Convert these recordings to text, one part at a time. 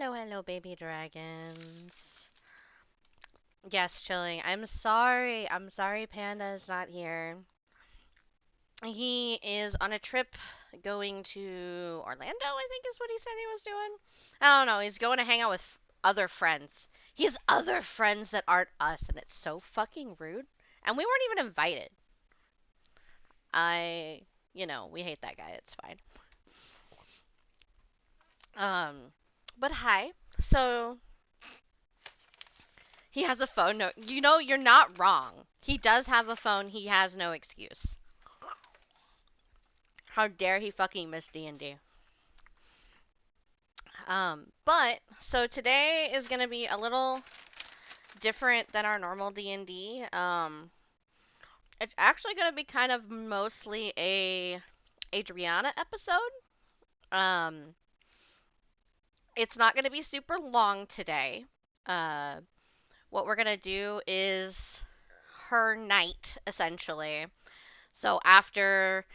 Hello, baby dragons. Yes, chilling. I'm sorry. I'm sorry Panda is not here. He is on a trip going to Orlando, I think is what he said he was doing. I don't know. He's going to hang out with other friends. He has other friends that aren't us, and it's so fucking rude. And we weren't even invited. We hate that guy. It's fine. Um, but hi. So he has a phone. No, you're not wrong. He does have a phone. He has no excuse. How dare he fucking miss D&D? But so today is gonna be a little different than our normal D&D. It's actually gonna be kind of mostly a Adriana episode. Um, it's not gonna be super long today. Uh, what we're gonna do is her night essentially. So after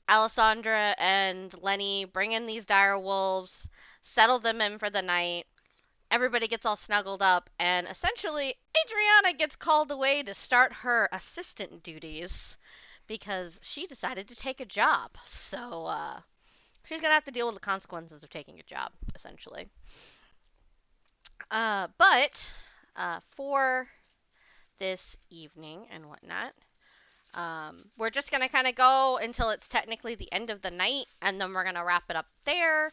Alessandra and Lenny bring in these dire wolves, settle them in for the night. Everybody gets all snuggled up, and essentially, Adriana gets called away to start her assistant duties because she decided to take a job. So, she's gonna have to deal with the consequences of taking a job, essentially. But for this evening and whatnot, we're just gonna kind of go until it's technically the end of the night, and then we're gonna wrap it up there.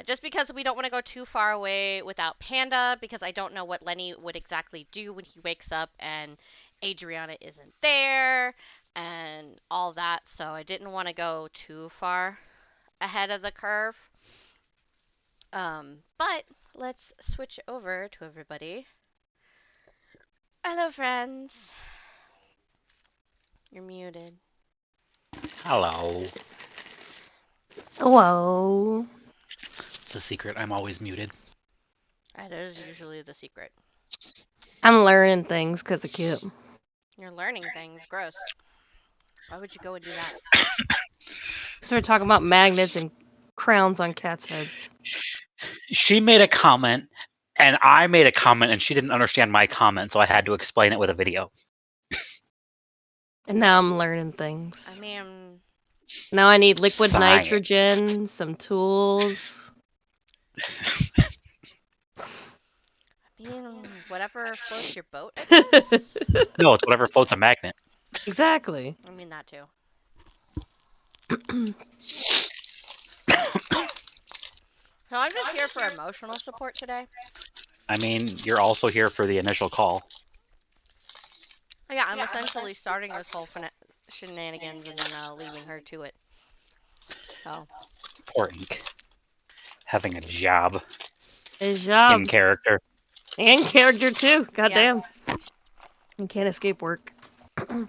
Just because we don't want to go too far away without Panda, because I don't know what Lenny would exactly do when he wakes up and Adriana isn't there and all that. So I didn't want to go too far ahead of the curve. But let's switch over to everybody. Hello, friends. You're muted. Hello. Hello. It's a secret. I'm always muted. That is usually the secret. I'm learning things because of Kip. You're learning things. Gross. Why would you go and do that? So we're talking about magnets and crowns on cats' heads. She made a comment, and I made a comment, and she didn't understand my comment, so I had to explain it with a video. And now I'm learning things. I mean, Now I need liquid Science. nitrogen, some tools. whatever floats your boat, I guess. No, it's whatever floats a magnet. Exactly. I mean that too. So I'm just here for emotional support today. I mean, you're also here for the initial call. Yeah, I'm essentially starting this whole shenanigans and then leaving her to it. So Poor Ink. Having a job His job. in character. And character too. yeah, Goddamn. You can't escape work. you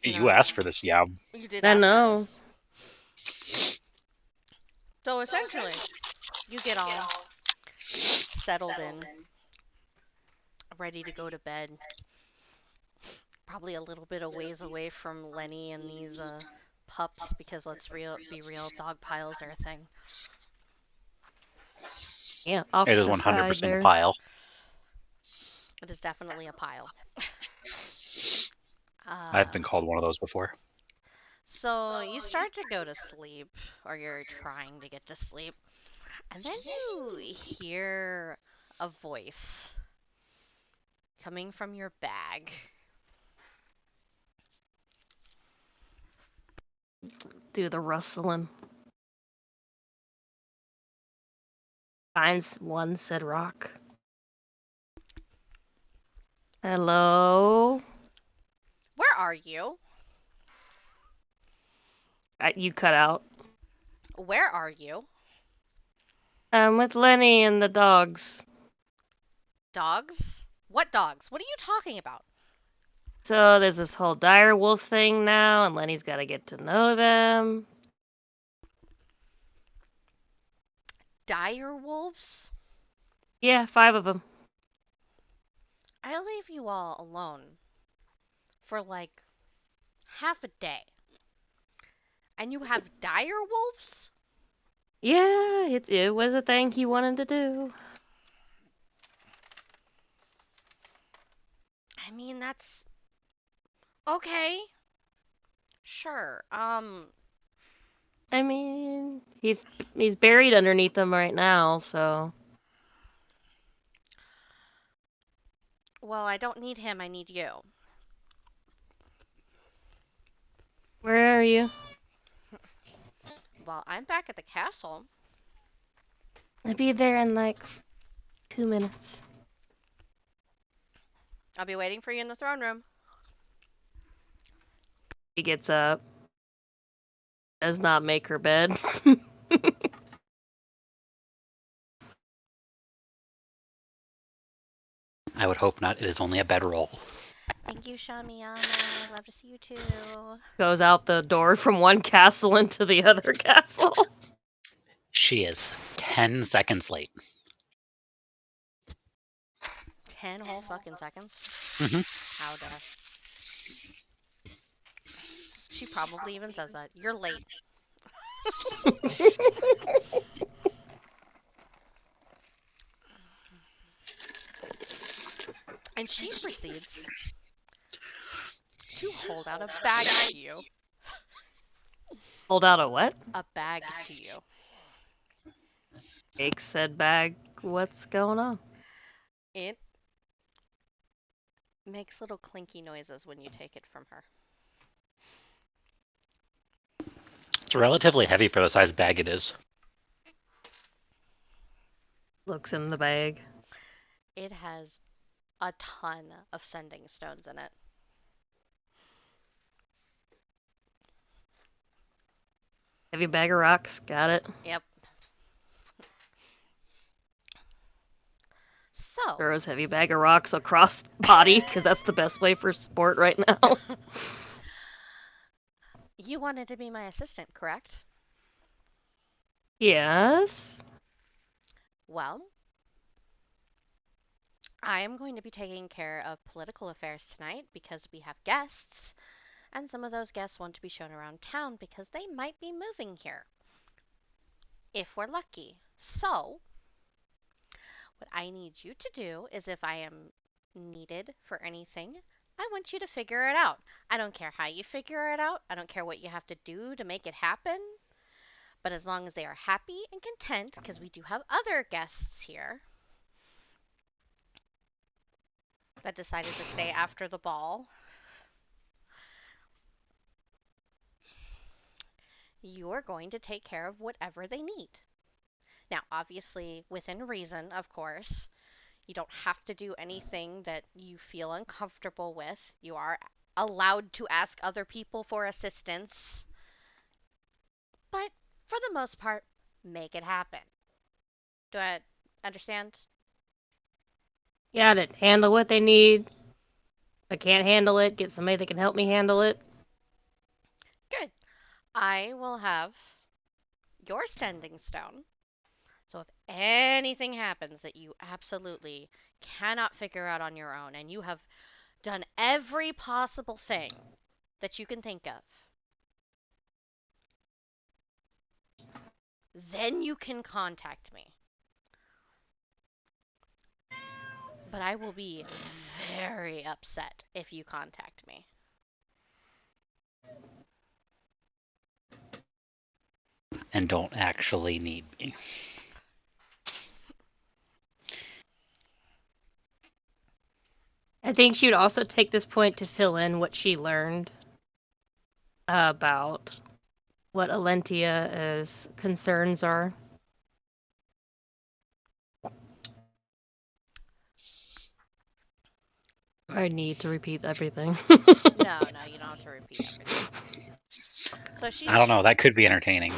can. You asked for this job. You did I ask for know. this. So essentially, you get all settled in, ready to go to bed. Probably a little bit of ways away from Lenny and these pups because be real, dog piles are a thing. Yeah, off It to is the 100% side a there. pile. It is definitely a pile. I've uh, been called one of those before. so you start to go to sleep, or you're trying to get to sleep, and then you hear a voice coming from your bag. Do the rustling. Finds one, said Rock. Hello? Where are you? You cut out. Where are you? I'm with Lenny and the dogs. Dogs? What dogs? What are you talking about? So there's this whole dire wolf thing now, and Lenny's got to get to know them. Dire wolves? Yeah, 5 of them. I'll leave you all alone for like half a day. And you have dire wolves? Yeah, it was a thing he wanted to do. I mean, that's okay. Sure. I mean, he's buried underneath them right now, so Well, I don't need him. I need you. where are you? Well, I'm back at the castle. I'll be there in like 2 minutes. I'll be waiting for you in the throne room. She gets up, does not make her bed. I would hope not. It is only a bedroll. Thank you, Shamiyama. Love to see you too. Goes out the door from one castle into the other castle. She is 10 seconds late. 10 whole fucking seconds? Mhm. How dare. She probably even says that. You're late. And she proceeds to hold out a bag to you. Hold out a what? A bag to you. Take said bag. What's going on? It makes little clinky noises when you take it from her. It's relatively heavy for the size bag it is. Looks in the bag. It has a ton of sending stones in it. Heavy bag of rocks. Got it. Yep. So, Throws heavy bag of rocks across body because that's the best way for sport right now. you wanted to be my assistant, correct? Yes. Well, I am going to be taking care of political affairs tonight because we have guests, and some of those guests want to be shown around town because they might be moving here. If we're lucky. So, what I need you to do is if I am needed for anything, I want you to figure it out. I don't care how you figure it out. I don't care what you have to do to make it happen. But as long as they are happy and content, because we do have other guests here that decided to stay after the ball, you are going to take care of whatever they need. Now, obviously, within reason, of course. You don't have to do anything that you feel uncomfortable with. You are allowed to ask other people for assistance. But for the most part, make it happen. Do I understand? Got it. Handle what they need. If I can't handle it, get somebody that can help me handle it. Good. I will have your standing stone. So if anything happens that you absolutely cannot figure out on your own and you have done every possible thing that you can think of, then you can contact me. But I will be very upset if you contact me. And don't actually need me. I think she would also take this point to fill in what she learned about what Alentia's concerns are. I need to repeat everything. No, no, you don't have to repeat everything. So I she's. don't know. That could be entertaining.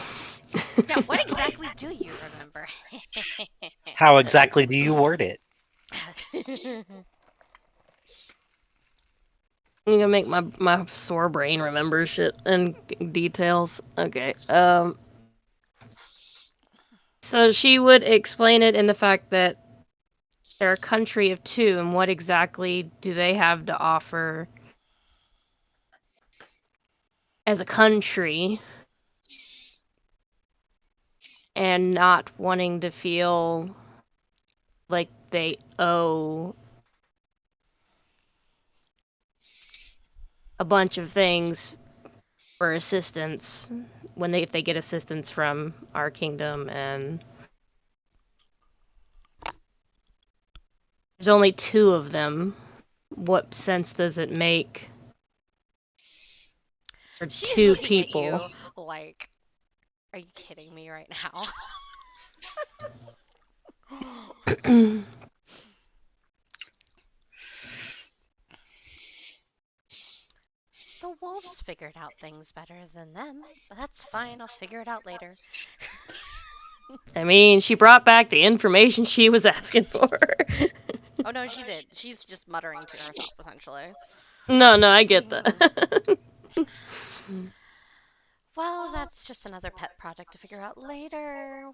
Yeah, what exactly do you remember? How exactly do you word it? I'm gonna make my sore brain remember shit and details. Okay. So she would explain it in the fact that they're a country of two, and what exactly do they have to offer as a country? and not wanting to feel like they owe a bunch of things for assistance when if they get assistance from our kingdom, and there's only 2 of them. What sense does it make for She's 2 looking at people? you like, are you kidding me right now? The wolves figured out things better than them, but that's fine. I'll figure it out later. I mean, she brought back the information she was asking for. Oh no, she did. She's just muttering to herself, essentially. No, I get that. Well, that's just another pet project to figure out later.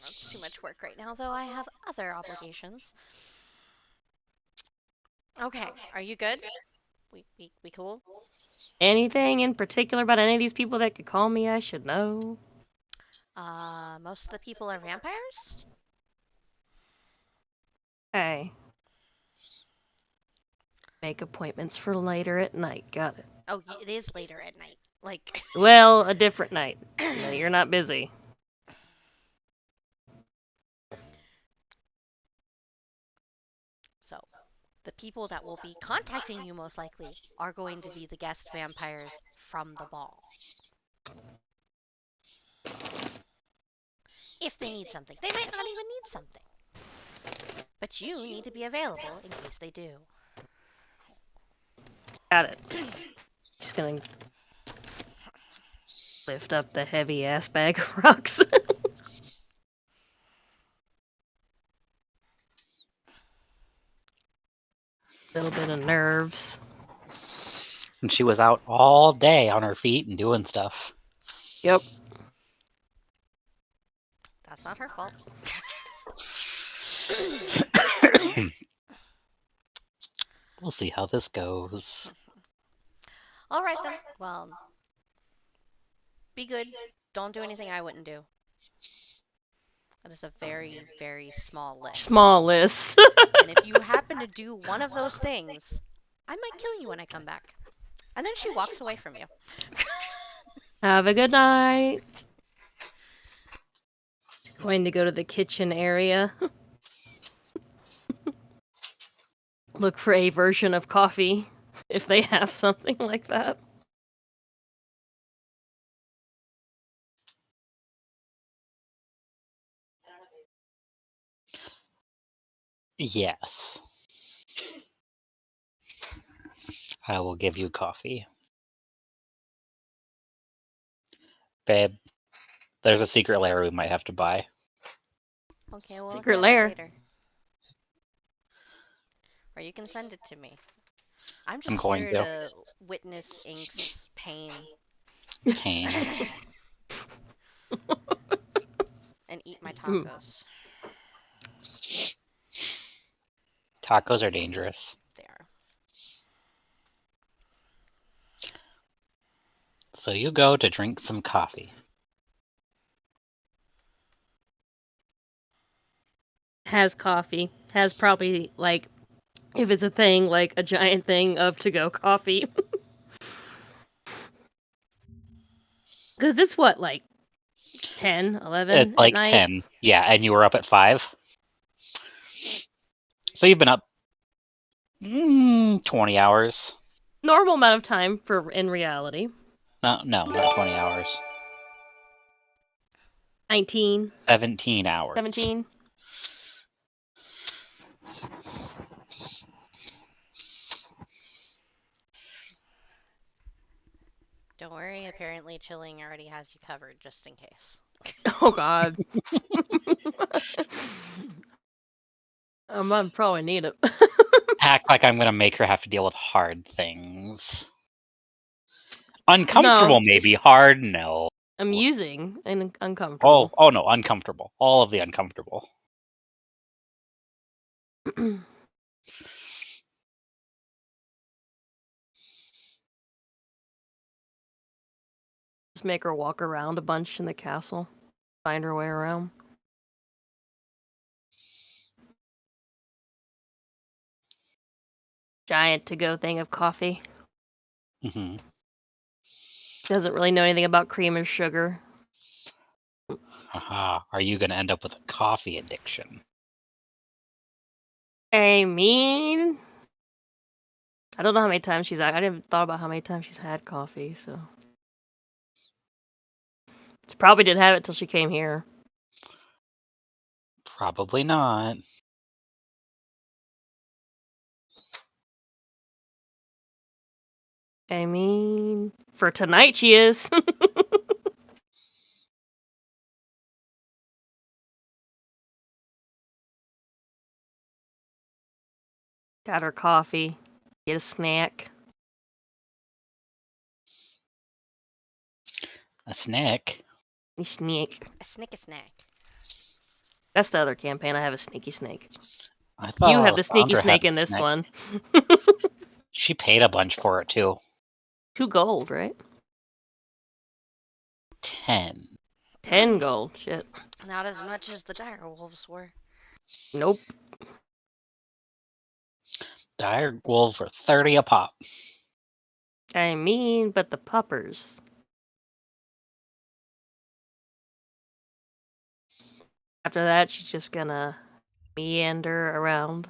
That's too much work right now, though. I have other obligations. Okay, are you good? We cool? Anything in particular about any of these people that could call me I should know? Most of the people are vampires? Okay. Make appointments for later at night. Got it. Oh, it is later at night. Like, Well, a different night. No, you're not busy. so, the people that will be contacting you most likely are going to be the guest vampires from the ball. If they need something, they might not even need something. But you need to be available in case they do. Got it. Just gonna lift up the heavy ass bag of rocks. Little bit of nerves. And she was out all day on her feet and doing stuff. Yep. That's not her fault. We'll see how this goes. All right then. Well, be good. Don't do anything I wouldn't do. That is a very, very small list. Small list. And if you happen to do one of those things, I might kill you when I come back. And then she walks away from you. Have a good night. Going to go to the kitchen area. Look for a version of coffee if they have something like that. Yes. I will give you coffee. Babe, there's a secret lair we might have to buy. Okay, we'll look Secret at it lair. later. Or you can send it to me. I'm I'm just going here to. to witness Ink's pain Pain. and eat my tacos. Tacos are dangerous. They are. So you go to drink some coffee. Has coffee. Has probably, like, if it's a thing, like a giant thing of to-go coffee. Because it's what, like 10, 11 It's at like night? 10. Yeah, and you were up at 5. So you've been up 20 hours. Normal amount of time for in reality. No, not 20 hours. 19, 17 hours. 17. Don't worry, apparently chilling already has you covered just in case. Oh god. I'd probably need it. Act like I'm gonna make her have to deal with hard things. No, Uncomfortable, maybe. Hard, no. amusing and uncomfortable. Oh no, uncomfortable. All of the uncomfortable. Just make her walk around a bunch in the castle. Find her way around. Giant to-go thing of coffee. Hmm. Doesn't really know anything about cream or sugar. Haha, are you going to end up with a coffee addiction? I mean, I don't know how many times she's. I didn't thought about how many times she's had coffee, so she probably didn't have it till she came here. Probably not. I mean, for tonight she is. Got her coffee. Get a snack. A snack? A snack. A snick snack. That's the other campaign. I have a sneaky snake. I thought You have the sneaky Alessandra had snake in a this snack. one. She paid a bunch for it, too. 2 gold, right? 10. 10 gold. Shit. Not as much as the dire wolves were. Nope. Dire wolves were 30 a pop. I mean, but the puppers. After that, she's just gonna meander around.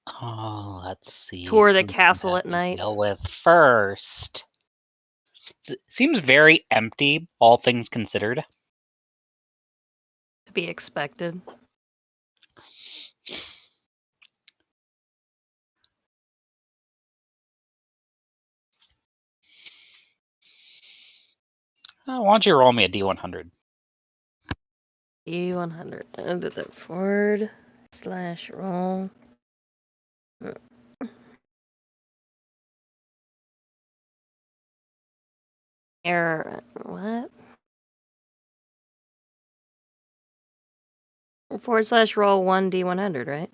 Oh, let's see. Tour the Who do we castle have at to night. deal with first? It seems very empty, all things considered. To be expected. Why don't you roll me a D100? E100. And the forward / roll. Error. What? / roll 1 D100, right?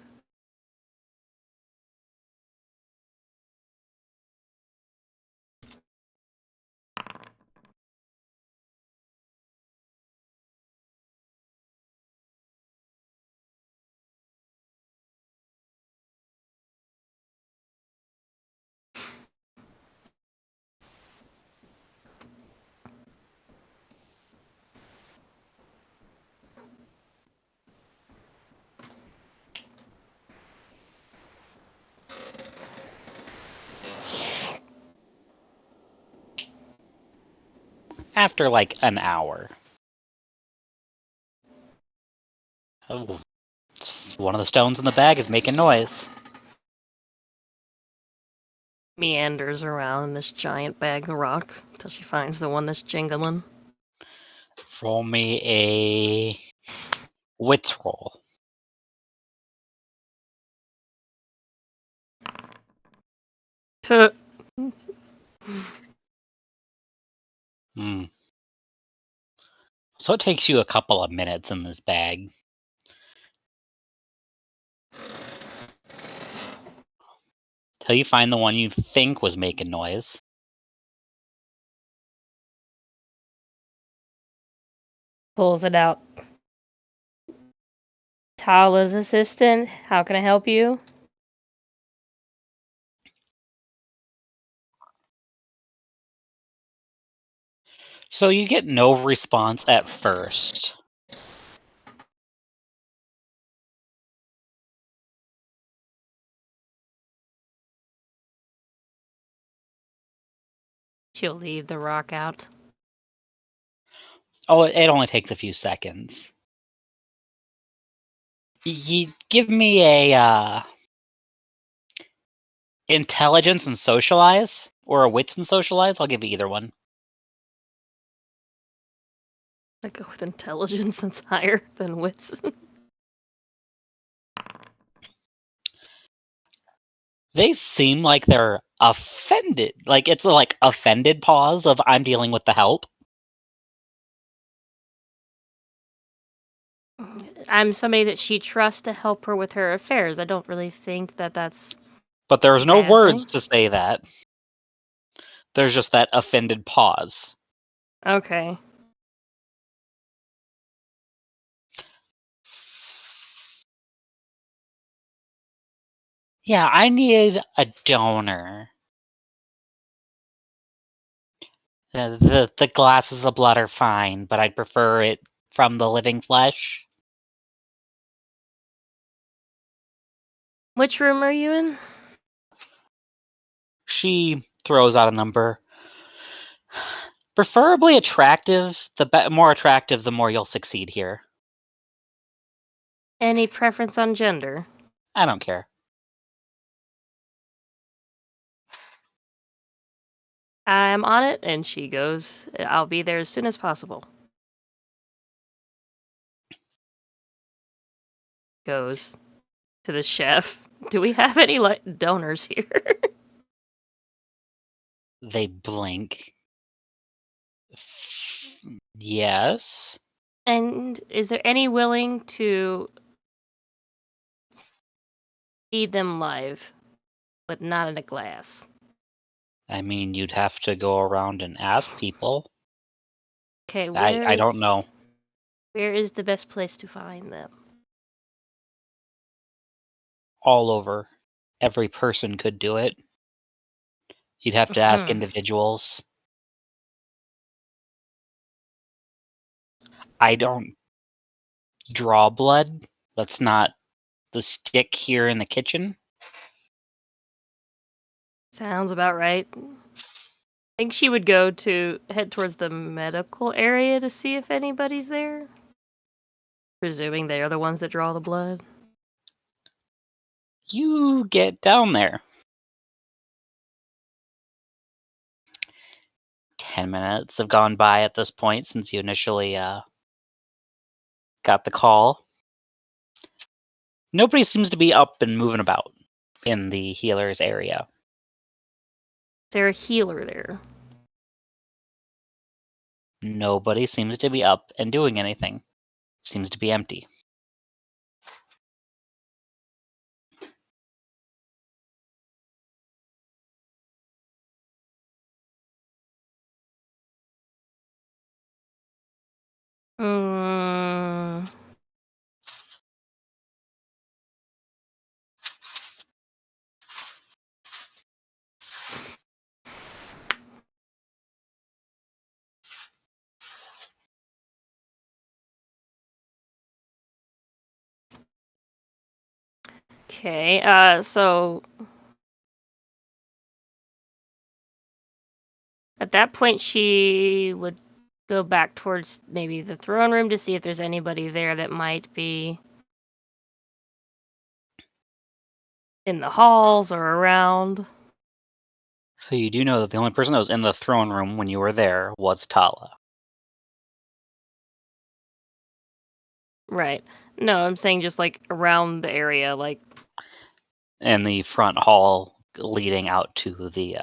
After like an hour. Oh, one of the stones in the bag is making noise. Meanders around this giant bag of rocks until she finds the one that's jingling. Roll me a wits roll. Hmm. So it takes you a couple of minutes in this bag. Till you find the one you think was making noise. Pulls it out. Tala's assistant, how can I help you? So you get no response at first. She'll leave the rock out. Oh, it only takes a few seconds. You give me a intelligence and socialize, or a wits and socialize. I'll give you either one. I go with intelligence, that's higher than wits. They seem like they're offended. Like it's like offended pause of I'm dealing with the help. I'm somebody that she trusts to help her with her affairs. I don't really think that that's But there's a no bad words thing. to say that. There's just that offended pause. Okay. Yeah, I need a donor. The glasses of blood are fine, but I'd prefer it from the living flesh. Which room are you in? She throws out a number. Preferably attractive. The more attractive, the more you'll succeed here. Any preference on gender? I don't care. I'm on it, and she goes, I'll be there as soon as possible. Goes to the chef. Do we have any donors here? They blink. Yes. And is there any willing to feed them live, but not in a glass? I mean, you'd have to go around and ask people. Okay, I don't know. Where is the best place to find them? All over. Every person could do it. You'd have to ask individuals. I don't draw blood. That's not the stick here in the kitchen. Sounds about right. I think she would go to head towards the medical area to see if anybody's there. Presuming they are the ones that draw the blood. You get down there. 10 minutes have gone by at this point since you initially got the call. Nobody seems to be up and moving about in the healer's area. Is there a healer there? Nobody seems to be up and doing anything. It seems to be empty. Mm, okay, so at that point she would go back towards maybe the throne room to see if there's anybody there that might be in the halls or around. So you do know that the only person that was in the throne room when you were there was Tala. Right. No, I'm saying just like around the area, like In the front hall leading out to the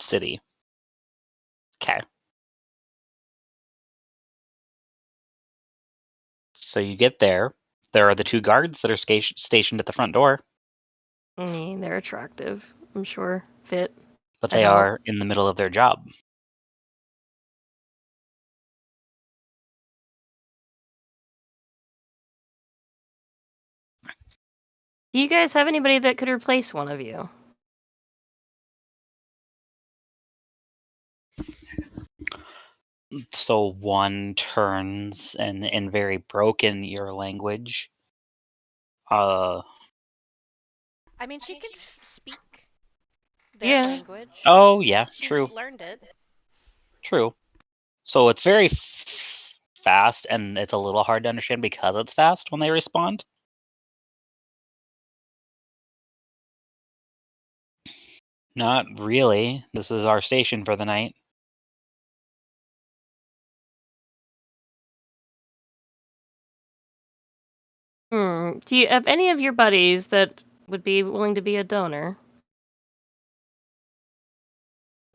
city. Okay. So you get there. There are the two guards that are stationed at the front door, I mean, they're attractive, I'm sure. Fit. but I'd they hope. are in the middle of their job. Do you guys have anybody that could replace one of you? So one turns and in very broken your language. I mean, she can speak their Yeah. language. Oh yeah, She's true, learned it. true. So it's very fast, and it's a little hard to understand because it's fast when they respond. Not really. This is our station for the night. Do you have any of your buddies that would be willing to be a donor?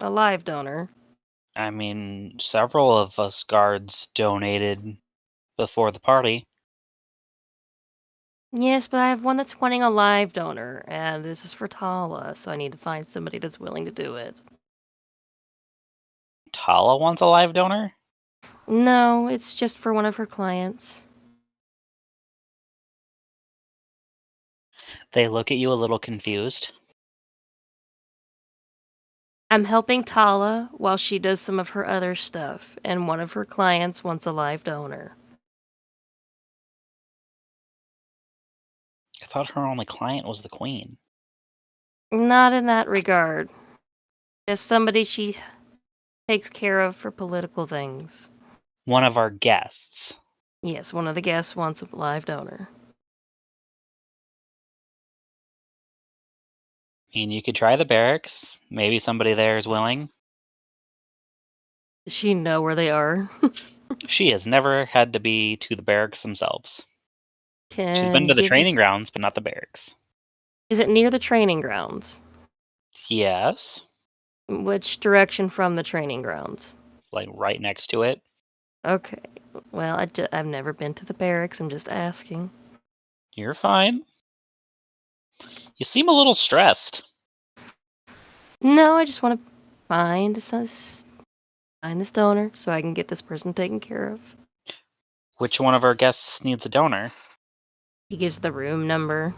A live donor? I mean, several of us guards donated before the party. Yes, but I have one that's wanting a live donor, and this is for Tala, so I need to find somebody that's willing to do it. Tala wants a live donor? No, it's just for one of her clients. They look at you a little confused. I'm helping Tala while she does some of her other stuff, and one of her clients wants a live donor. I thought her only client was the queen. Not in that regard. Just somebody she takes care of for political things. One of our guests. Yes, one of the guests wants a live donor. I mean, you could try the barracks. Maybe somebody there is willing. Does she know where they are? She has never had to be to the barracks themselves. She's been Can to the give me. training grounds, but not the barracks. Is it near the training grounds? Yes. Which direction from the training grounds? Like right next to it. Okay. Well, I've never been to the barracks. I'm just asking. You're fine. You seem a little stressed. No, I just want to find this donor so I can get this person taken care of. Which one of our guests needs a donor? He gives the room number.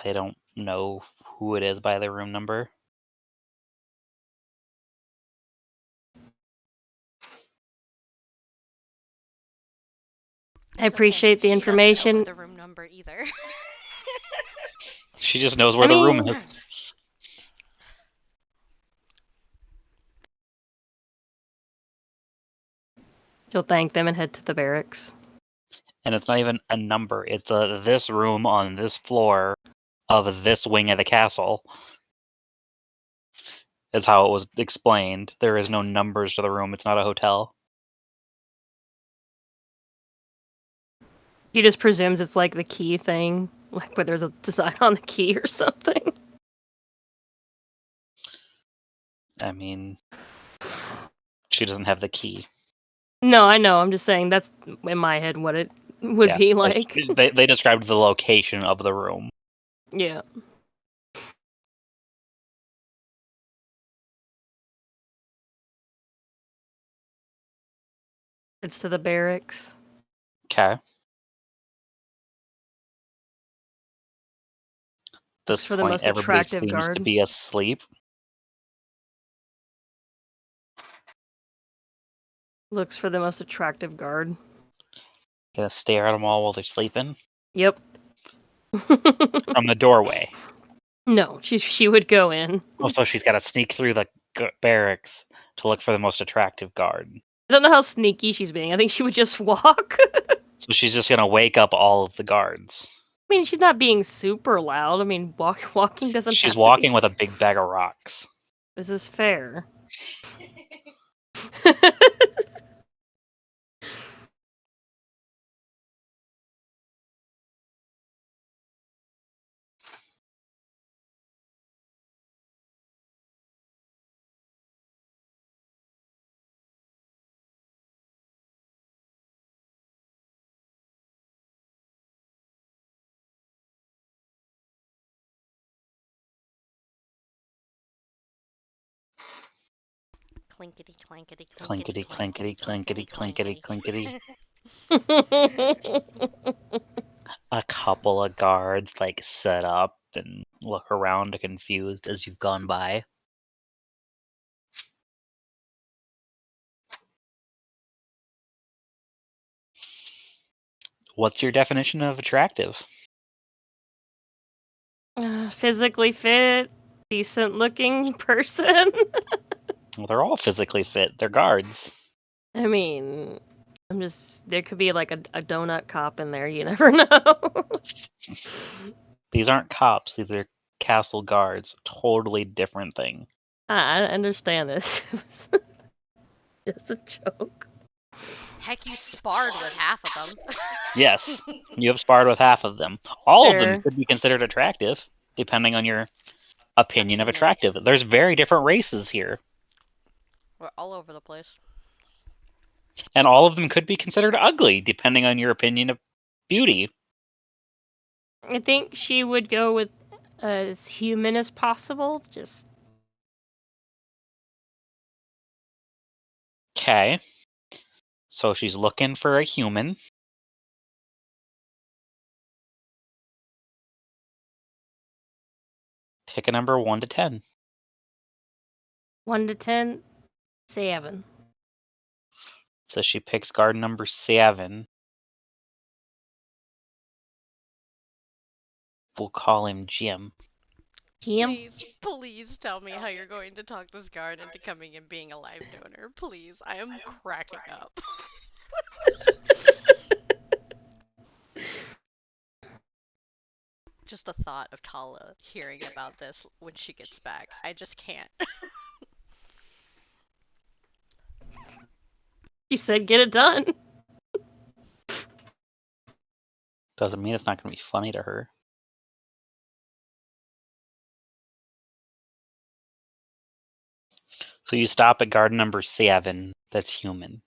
They don't know who it is by their room number. I It's okay. appreciate the She doesn't know information. the room number either. She just knows where I the room mean, is. she'll thank them and head to the barracks. And it's not even a number. It's this room on this floor of this wing of the castle. Is how it was explained. There is no numbers to the room. It's not a hotel. He just presumes it's like the key thing, like where there's a design on the key or something. I mean, she doesn't have the key. No, I know. I'm just saying that's in my head what it would Yeah, be like. they described the location of the room. Yeah. It's to the barracks. Okay. Looks This for the point, most everybody attractive seems to guard. be asleep. Looks for the most attractive guard. Gonna stare at them all while they're sleeping Yep. from the doorway. No, she would go in. Oh, so she's got to sneak through the barracks to look for the most attractive guard. I don't know how sneaky she's being. I think she would just walk. I So she's just gonna wake up all of the guards. mean, she's not being super loud. I mean, walking doesn't She's have to be. walking with a big bag of rocks. This is fair. Clinkety clankety clinkety Clinkety, clankety clankety, clankety, clinkety clankety, clankety. clankety. A couple of guards like set up and look around confused as you've gone by. What's your definition of attractive? Physically fit, decent looking person. Well, they're all physically fit. They're guards. I mean, there could be like a donut cop in there. You never know. These aren't cops. These are castle guards. Totally different thing. I understand this. It was just a joke. Heck, you sparred with half of them. Yes, you have sparred with half of them. All of them Fair. could be considered attractive, depending on your opinion of Opinion. attractive. There's very different races here, We're all over the place. and all of them could be considered ugly, depending on your opinion of beauty. I think she would go with as human as possible. Just Okay. So she's looking for a human. Pick a number 1 to 10. 1 to 10, 7. So she picks guard number 7. We'll call him Jim. Jim? Please tell me how you're going to talk this guard into coming and being a live donor. Please, I am cracking up. Just the thought of Tala hearing about this when she gets back, I just can't. She said get it done. Doesn't mean it's not going to be funny to her. So you stop at guard number 7. That's human.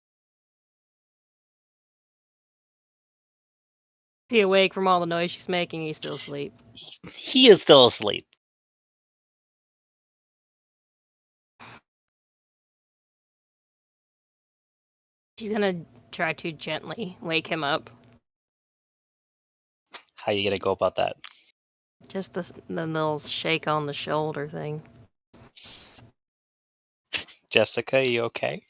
Is he awake from all the noise she's making? He's still asleep. He is still asleep. She's gonna try to gently wake him up. How you gonna go about that? Just the little shake on the shoulder thing. Jessica, you okay?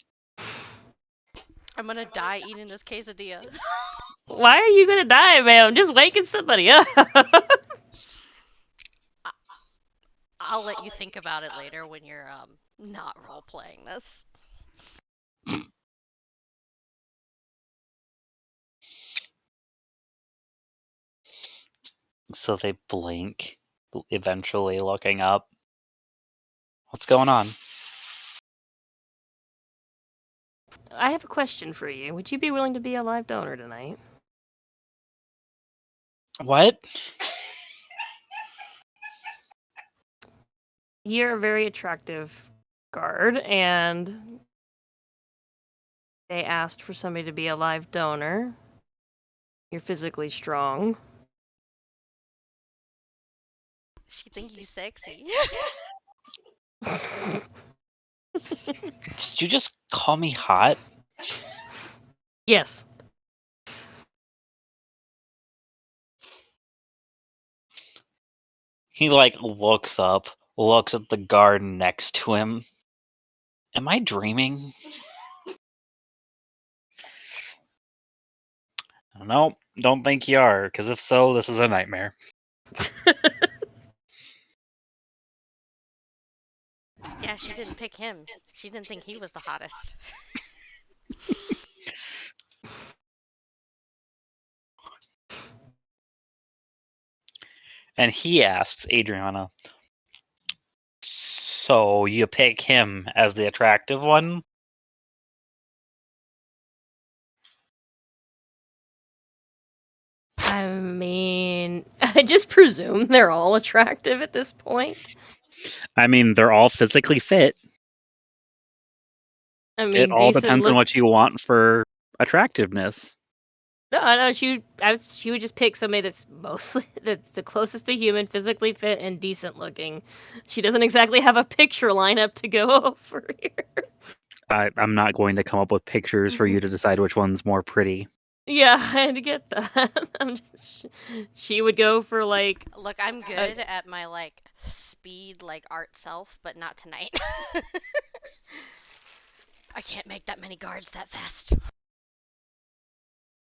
I'm gonna die eating this quesadilla. Why are you gonna die, man? I'm just waking somebody up. I'll let you think about it later when you're not role playing this. So they blink, eventually looking up. What's going on? I have a question for you. Would you be willing to be a live donor tonight? What? You're a very attractive guard, and they asked for somebody to be a live donor. You're physically strong. She think you sexy. Did you just call me hot? Yes. He looks up, looks at the guard next to him. Am I dreaming? No, don't think you are, because if so, this is a nightmare. Yeah, she didn't pick him. She didn't think he was the hottest. And he asks Adriana, so you pick him as the attractive one? I mean, I just presume they're all attractive at this point. I mean, they're all physically fit. I It mean, all decent depends on look. what you want for attractiveness. No, she would just pick somebody that's mostly that's the closest to human, physically fit, and decent looking. She doesn't exactly have a picture lineup to go over here. I'm not going to come up with pictures for you to decide which one's more pretty. Yeah, I had to get that. She would go for like. Look, I'm good at my speed art self, but not tonight. I can't make that many guards that fast.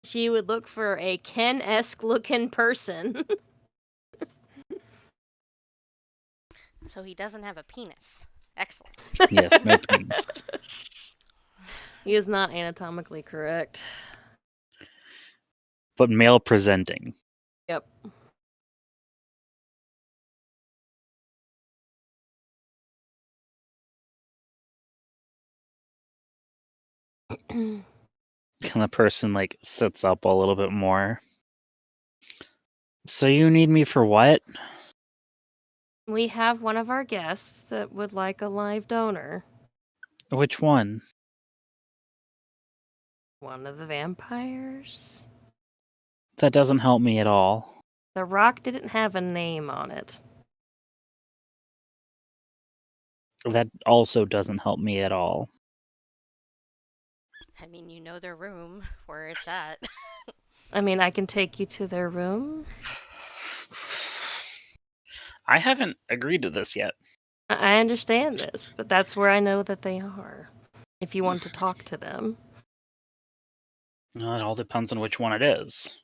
She would look for a Ken-esque looking person. So he doesn't have a penis. Excellent. Yes, no penis. He is not anatomically correct. But male presenting. Yep. And the person sits up a little bit more. So you need me for what? We have one of our guests that would like a live donor. Which one? One of the vampires. That doesn't help me at all. The rock didn't have a name on it. That also doesn't help me at all. I mean, you know their room, where it's at. I mean, I can take you to their room. I haven't agreed to this yet. I understand this, but that's where I know that they are. If you want to talk to them. It all depends on which one it is.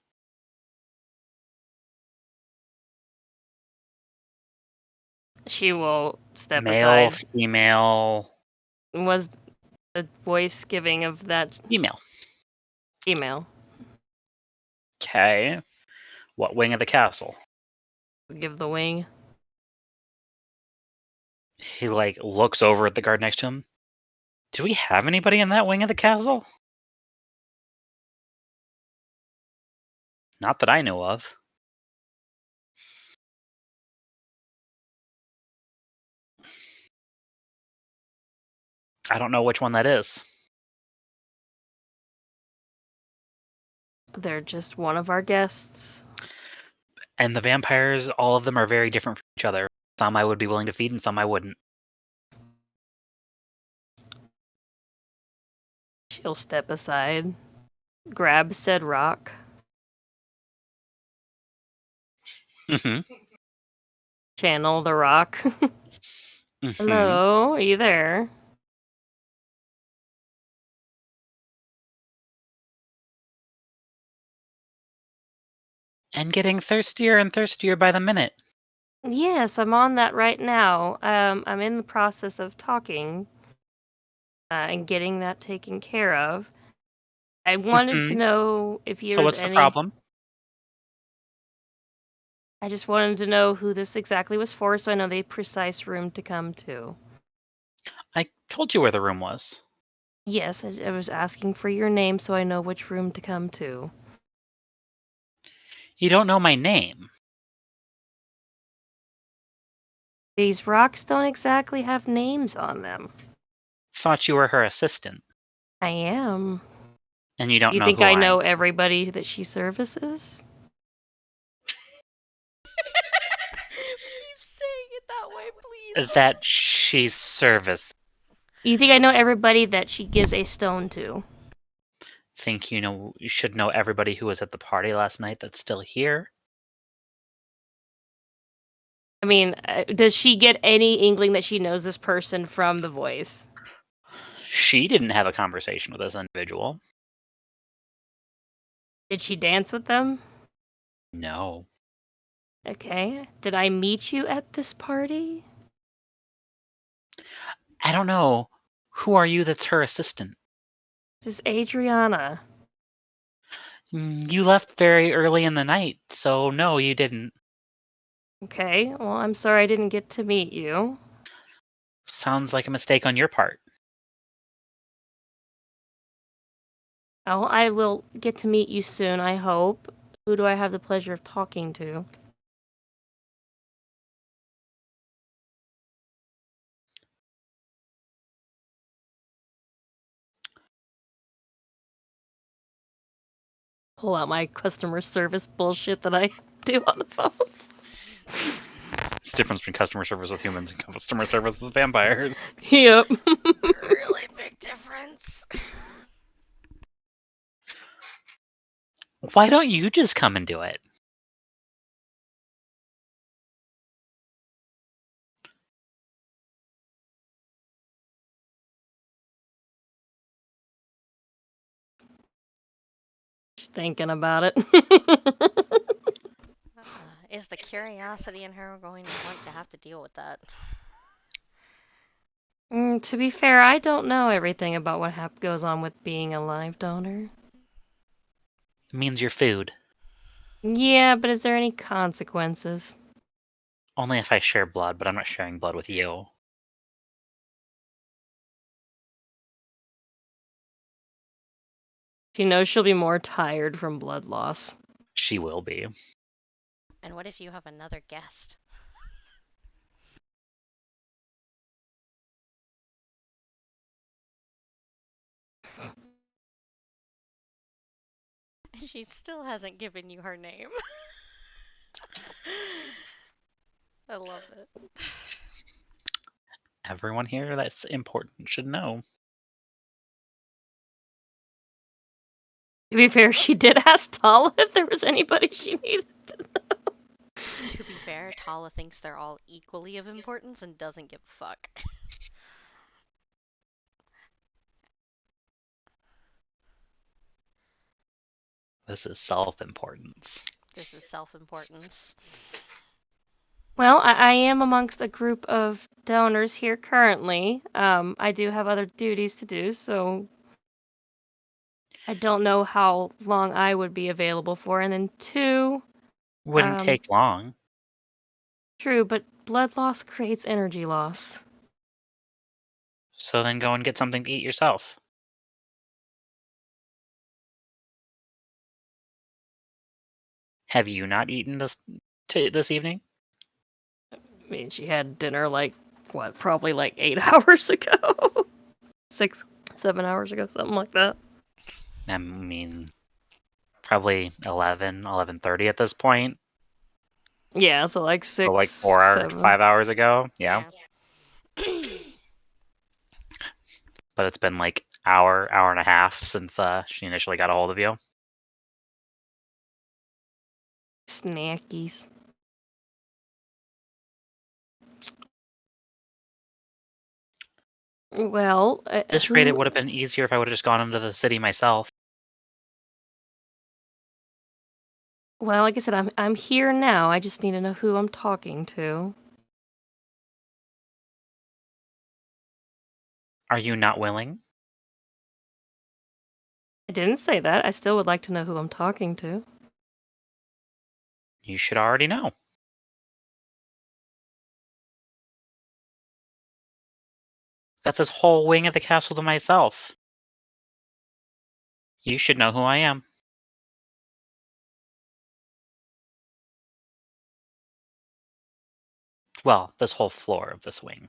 She will step Male, aside. female, Was the voice giving of that female. female? Okay. What wing of the castle? Give the wing. He looks over at the guard next to him. Do we have anybody in that wing of the castle? Not that I know of. I don't know which one that is. They're just one of our guests. And the vampires, all of them are very different from each other. Some I would be willing to feed and some I wouldn't. She'll step aside, grab said rock, Mm-hmm. channel the rock. Mm-hmm. Hello, are you there? And getting thirstier and thirstier by the minute. Yes, I'm on that right now. I'm in the process of talking and getting that taken care of. I wanted to Mm-hmm. know if So there's what's the any. problem? I just wanted to know who this exactly was for, so I know the precise room to come to. I told you where the room was. Yes, I was asking for your name so I know which room to come to. You don't know my name. These rocks don't exactly have names on them. Thought you were her assistant. I am. And you don't You know think who I I am. know everybody that she services? Keep saying it that way, please. That she's service. You think I know everybody that she gives a stone to? Think you should know everybody who was at the party last night that's still here? I mean, does she get any inkling that she knows this person from the voice? She didn't have a conversation with this individual. Did she dance with them? No. Okay. Did I meet you at this party? I don't know. Who are you that's her assistant? This is Adriana. You left very early in the night, so no, you didn't. Okay, well, I'm sorry I didn't get to meet you. Sounds like a mistake on your part. Oh, I will get to meet you soon, I hope. Who do I have the pleasure of talking to? Pull out my customer service bullshit that I do on the phones. It's the difference between customer service with humans and customer service with vampires. Yep. Really big difference. Why don't you just come and do it? Just thinking about it. Is the curiosity in her going to want to have to deal with that? To be fair, I don't know everything about what goes on with being a live donor. It means your food. Yeah, but is there any consequences? Only if I share blood, but I'm not sharing blood with you. She knows she'll be more tired from blood loss. She will be. And what if you have another guest? She still hasn't given you her name. I love it. Everyone here that's important should know. To be fair, she did ask Tala if there was anybody she needed to know. To be fair, Tala thinks they're all equally of importance and doesn't give a fuck. This is self-importance. This is self-importance. Well, I am amongst a group of donors here currently. I do have other duties to do, so I don't know how long I would be available for. And then two, Wouldn't take long. true, but blood loss creates energy loss. So then go and get something to eat yourself. Have you not eaten this evening? I mean, she had dinner probably like 8 hours ago. 6, 7 hours ago, something like that. I mean, probably 11:30 at this point. Yeah, so like 6, So like 4 hours, 7. 5 hours ago. Yeah. Yeah. But it's been like hour and a half since she initially got a hold of you. Snackies. Well, At this rate, it would have been easier if I would have just gone into the city myself. Well, like I said, I'm here now. I just need to know who I'm talking to. Are you not willing? I didn't say that. I still would like to know who I'm talking to. You should already know. Got this whole wing of the castle to myself. You should know who I am. Well, this whole floor of this wing.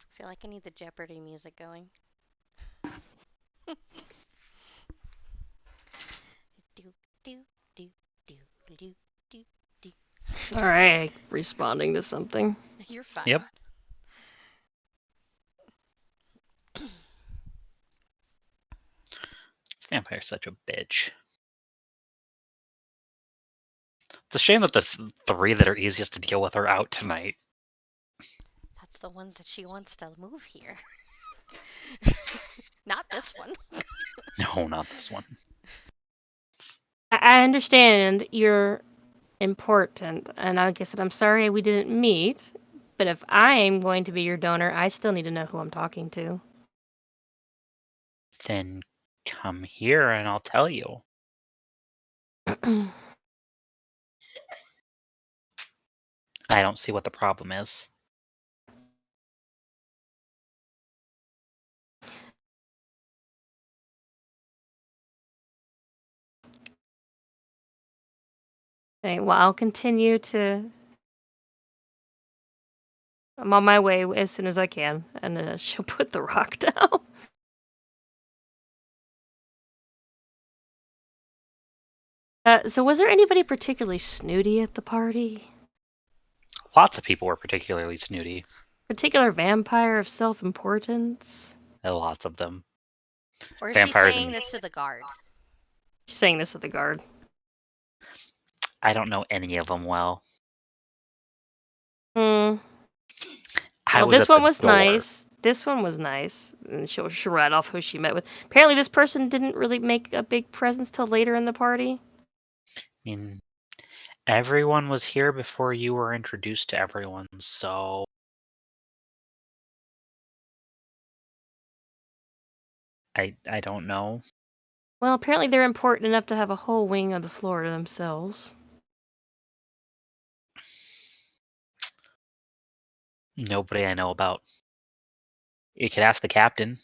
I feel like I need the Jeopardy music going. Do do do do do do do. Sorry, responding to something. You're fine. Yep. This vampire's such a bitch. It's a shame that the three that are easiest to deal with are out tonight. That's the ones that she wants to move here. Not this one. No, not this one. I understand you're important, and like I said, I'm sorry we didn't meet. But if I am going to be your donor, I still need to know who I'm talking to. Then come here and I'll tell you. I don't see what the problem is. Okay, well, I'll continue to. I'm on my way as soon as I can, and she'll put the rock down. So was there anybody particularly snooty at the party? Lots of people were particularly snooty. Particular vampire of self-importance? Lots of them. Or is she Vampires saying and this to the guard? She's saying this at the guard. I don't know any of them well. Hmm. I Well, was this at one the was door. nice. This one was nice. And she'll write off who she met with. Apparently, this person didn't really make a big presence till later in the party. I mean, everyone was here before you were introduced to everyone, so I don't know. Well, apparently they're important enough to have a whole wing of the floor to themselves. Nobody I know about. You could ask the captain.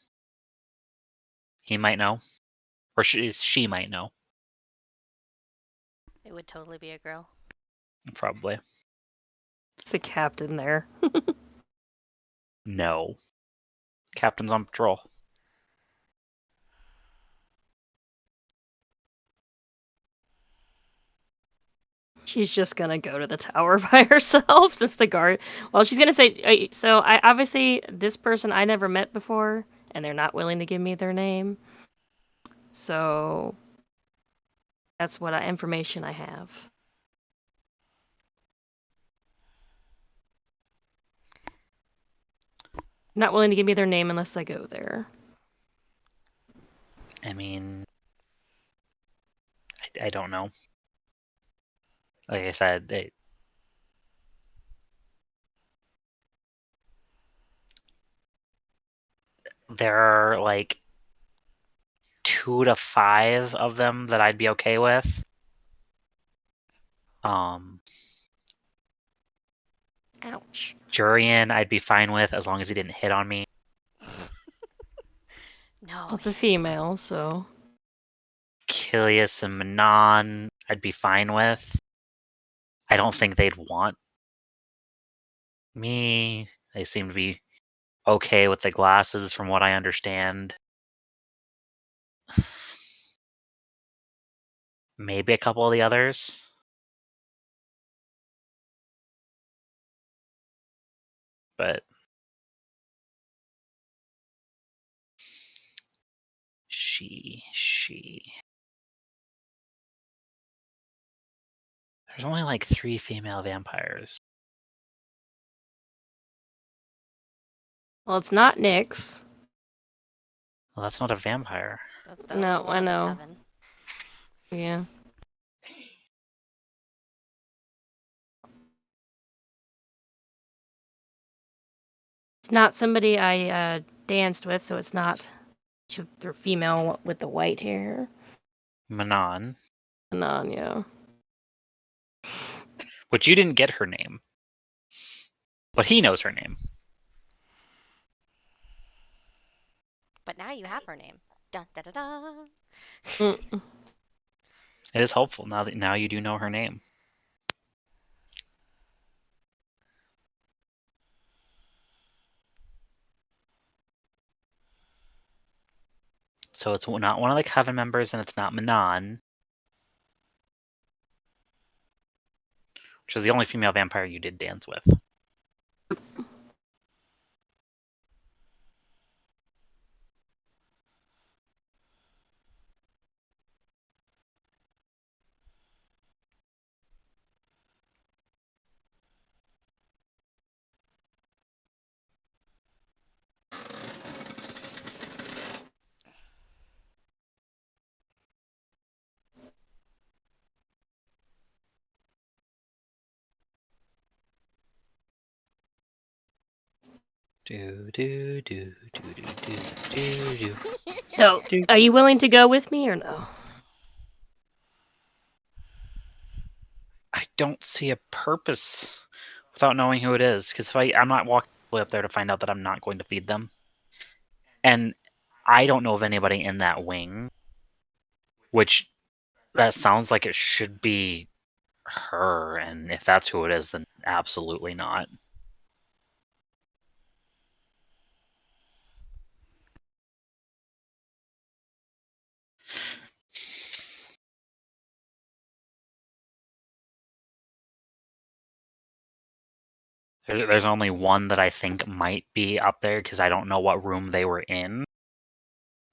He might know. Or she might know. It would totally be a girl. Probably. It's a captain there. No. Captain's on patrol. She's just gonna go to the tower by herself since the guard. Well, she's gonna say. So I obviously this person I never met before, and they're not willing to give me their name. So that's what information I have. Not willing to give me their name unless I go there. I mean, I don't know. Like I said, there are like 2 to 5 of them that I'd be okay with. Ouch. Jurian I'd be fine with as long as he didn't hit on me. No. Well, it's a female, so. Kilius and Manon I'd be fine with. I don't think they'd want me. They seem to be okay with the glasses from what I understand. Maybe a couple of the others. But she. There's only like 3 female vampires. Well, it's not Nyx. Well, that's not a vampire. That was No, one I of the know. 7. Yeah. It's not somebody I danced with, so it's not. They're female with the white hair. Manon. Manon, yeah. Which you didn't get her name. But he knows her name. But now you have her name. Dun da da da. Mm. It is helpful now you do know her name. So it's not one of the Coven members, and it's not Manon, which is the only female vampire you did dance with. Do do do do do do do do. So, are you willing to go with me or no? I don't see a purpose without knowing who it is, because I'm not walking all the way up there to find out that I'm not going to feed them. And I don't know of anybody in that wing, which that sounds like it should be her, and if that's who it is, then absolutely not. There's only one that I think might be up there because I don't know what room they were in,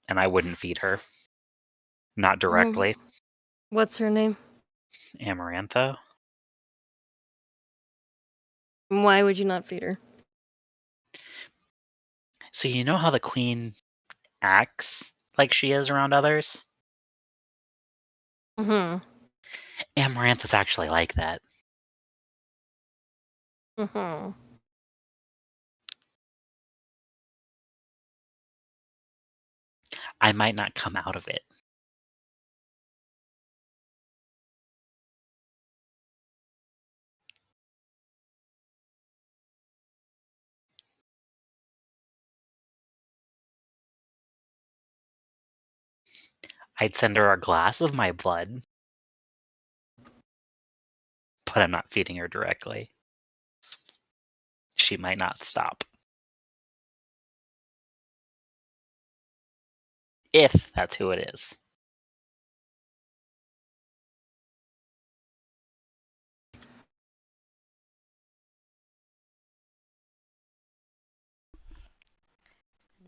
and I wouldn't feed her. Not directly. What's her name? Amarantha. Why would you not feed her? So you know how the queen acts like she is around others? Mm-hmm. Amarantha's actually like that. Mm-hmm. I might not come out of it. I'd send her a glass of my blood, but I'm not feeding her directly. She might not stop. If that's who it is.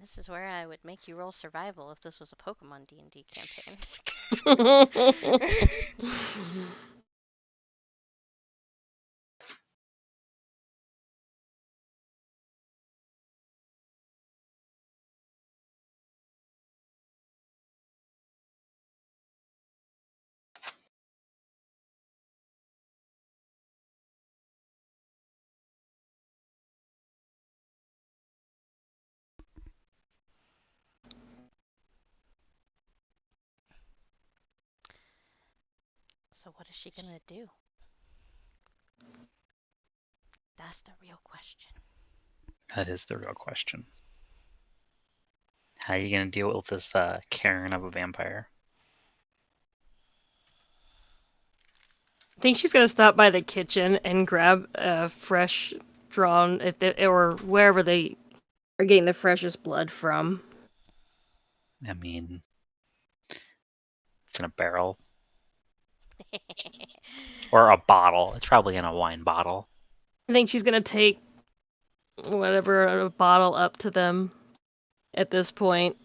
This is where I would make you roll survival if this was a Pokemon D&D campaign. So what is she gonna do? That's the real question. That is the real question. How are you going to deal with this Karen of a vampire? I think she's gonna stop by the kitchen and grab a fresh drawn, or wherever they are getting the freshest blood from. I mean, it's in a barrel. Or a bottle. It's probably in a wine bottle. I think she's gonna take whatever a bottle up to them at this point.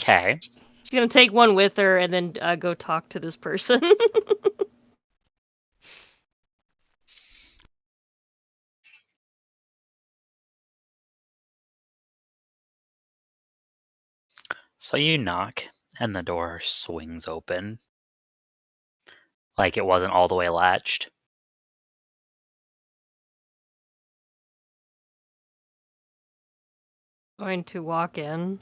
Okay. She's gonna take one with her and then go talk to this person. So you knock, and the door swings open. Like it wasn't all the way latched. Going to walk in.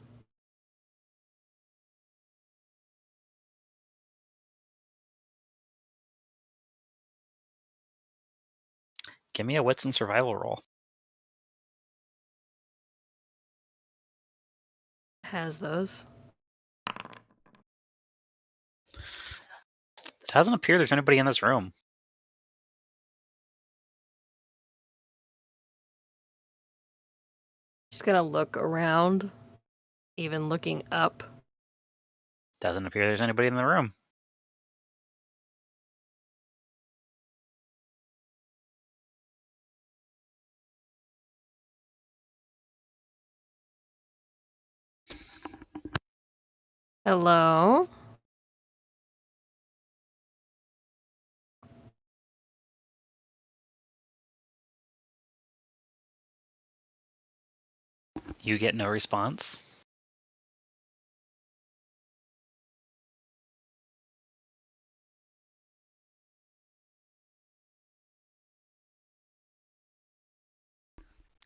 Give me a wits and survival roll. Has those. It doesn't appear there's anybody in this room. She's gonna look around, even looking up. Doesn't appear there's anybody in the room. Hello? You get no response.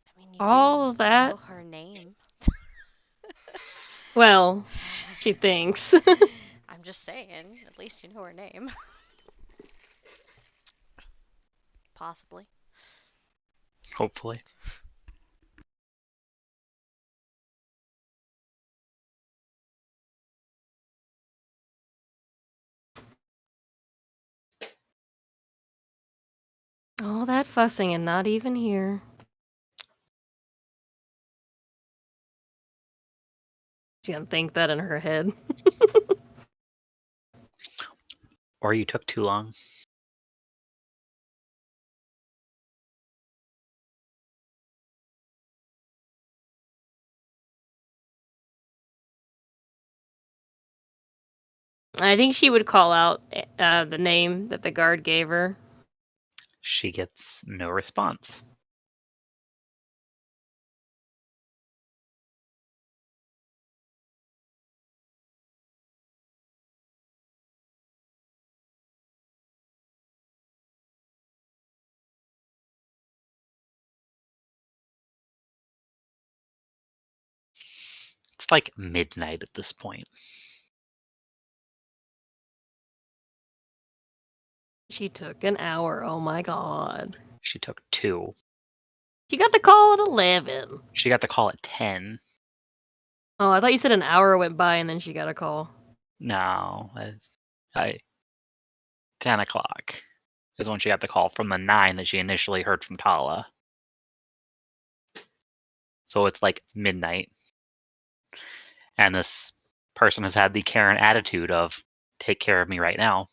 I mean, you All do that? know her name. Well, she thinks. I'm just saying, at least you know her name. Possibly. Hopefully. All that fussing and not even here. She's gonna think that in her head. Or you took too long. I think she would call out the name that the guard gave her. She gets no response. It's like midnight at this point. She took an hour. Oh my god. She took 2. She got the call at 11. She got the call at 10. Oh, I thought you said an hour went by and then she got a call. No, 10 o'clock is when she got the call from the 9 that she initially heard from Tala. So it's like midnight. And this person has had the Karen attitude of, take care of me right now.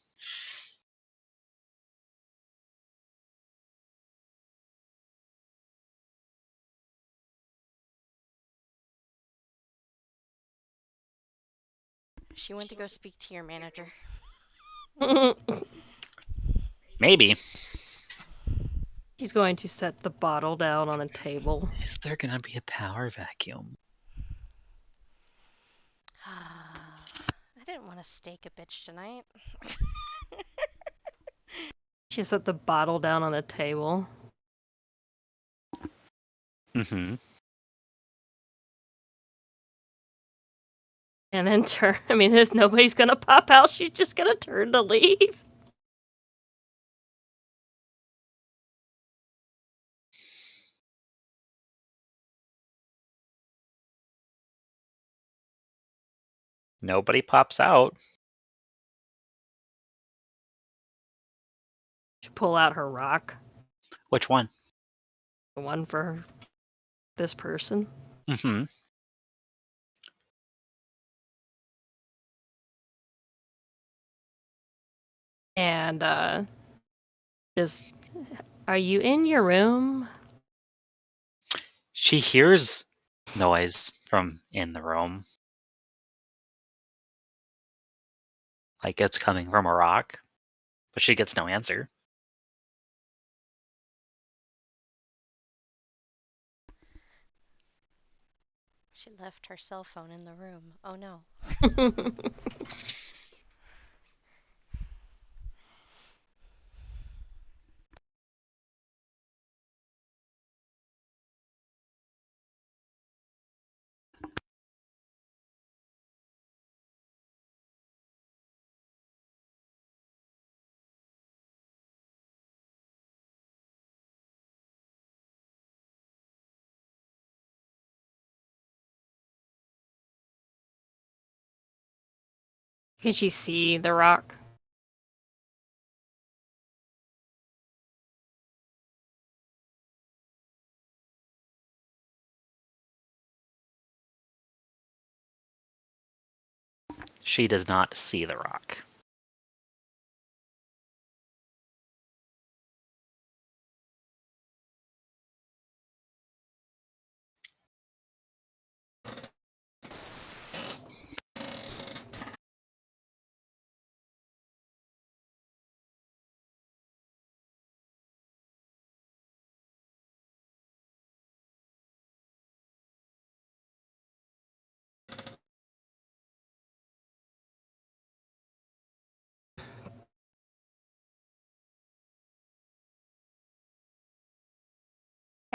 She went to go speak to your manager. Maybe. She's going to set the bottle down on the table. Is there going to be a power vacuum? I didn't want to steak a bitch tonight. She set the bottle down on the table. Mm-hmm. And then turn. I mean, there's nobody's gonna pop out. She's just gonna turn to leave. Nobody pops out. She pull out her rock. Which one? The one for this person. Mm-hmm. And just, are you in your room? She hears noise from in the room. Like it's coming from a rock. But she gets no answer. She left her cell phone in the room. Oh no. Can she see the rock? She does not see the rock.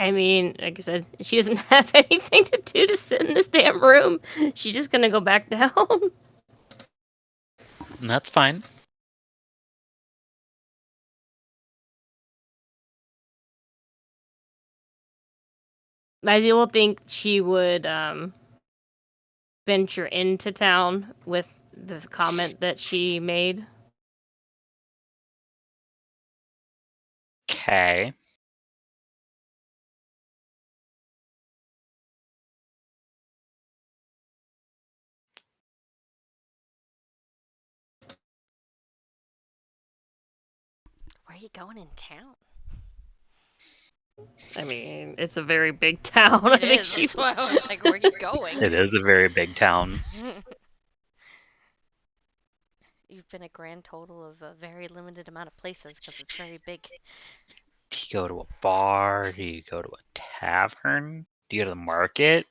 I mean, like I said, she doesn't have anything to do to sit in this damn room. She's just gonna go back down. And that's fine. I will think she would venture into town with the comment that she made. Okay. Where are you going in town? I mean, it's a very big town. It I think is. she. That's why I was like, where are you going? It is a very big town. You've been a grand total of a very limited amount of places because it's very big. Do you go to a bar? Do you go to a tavern? Do you go to the market?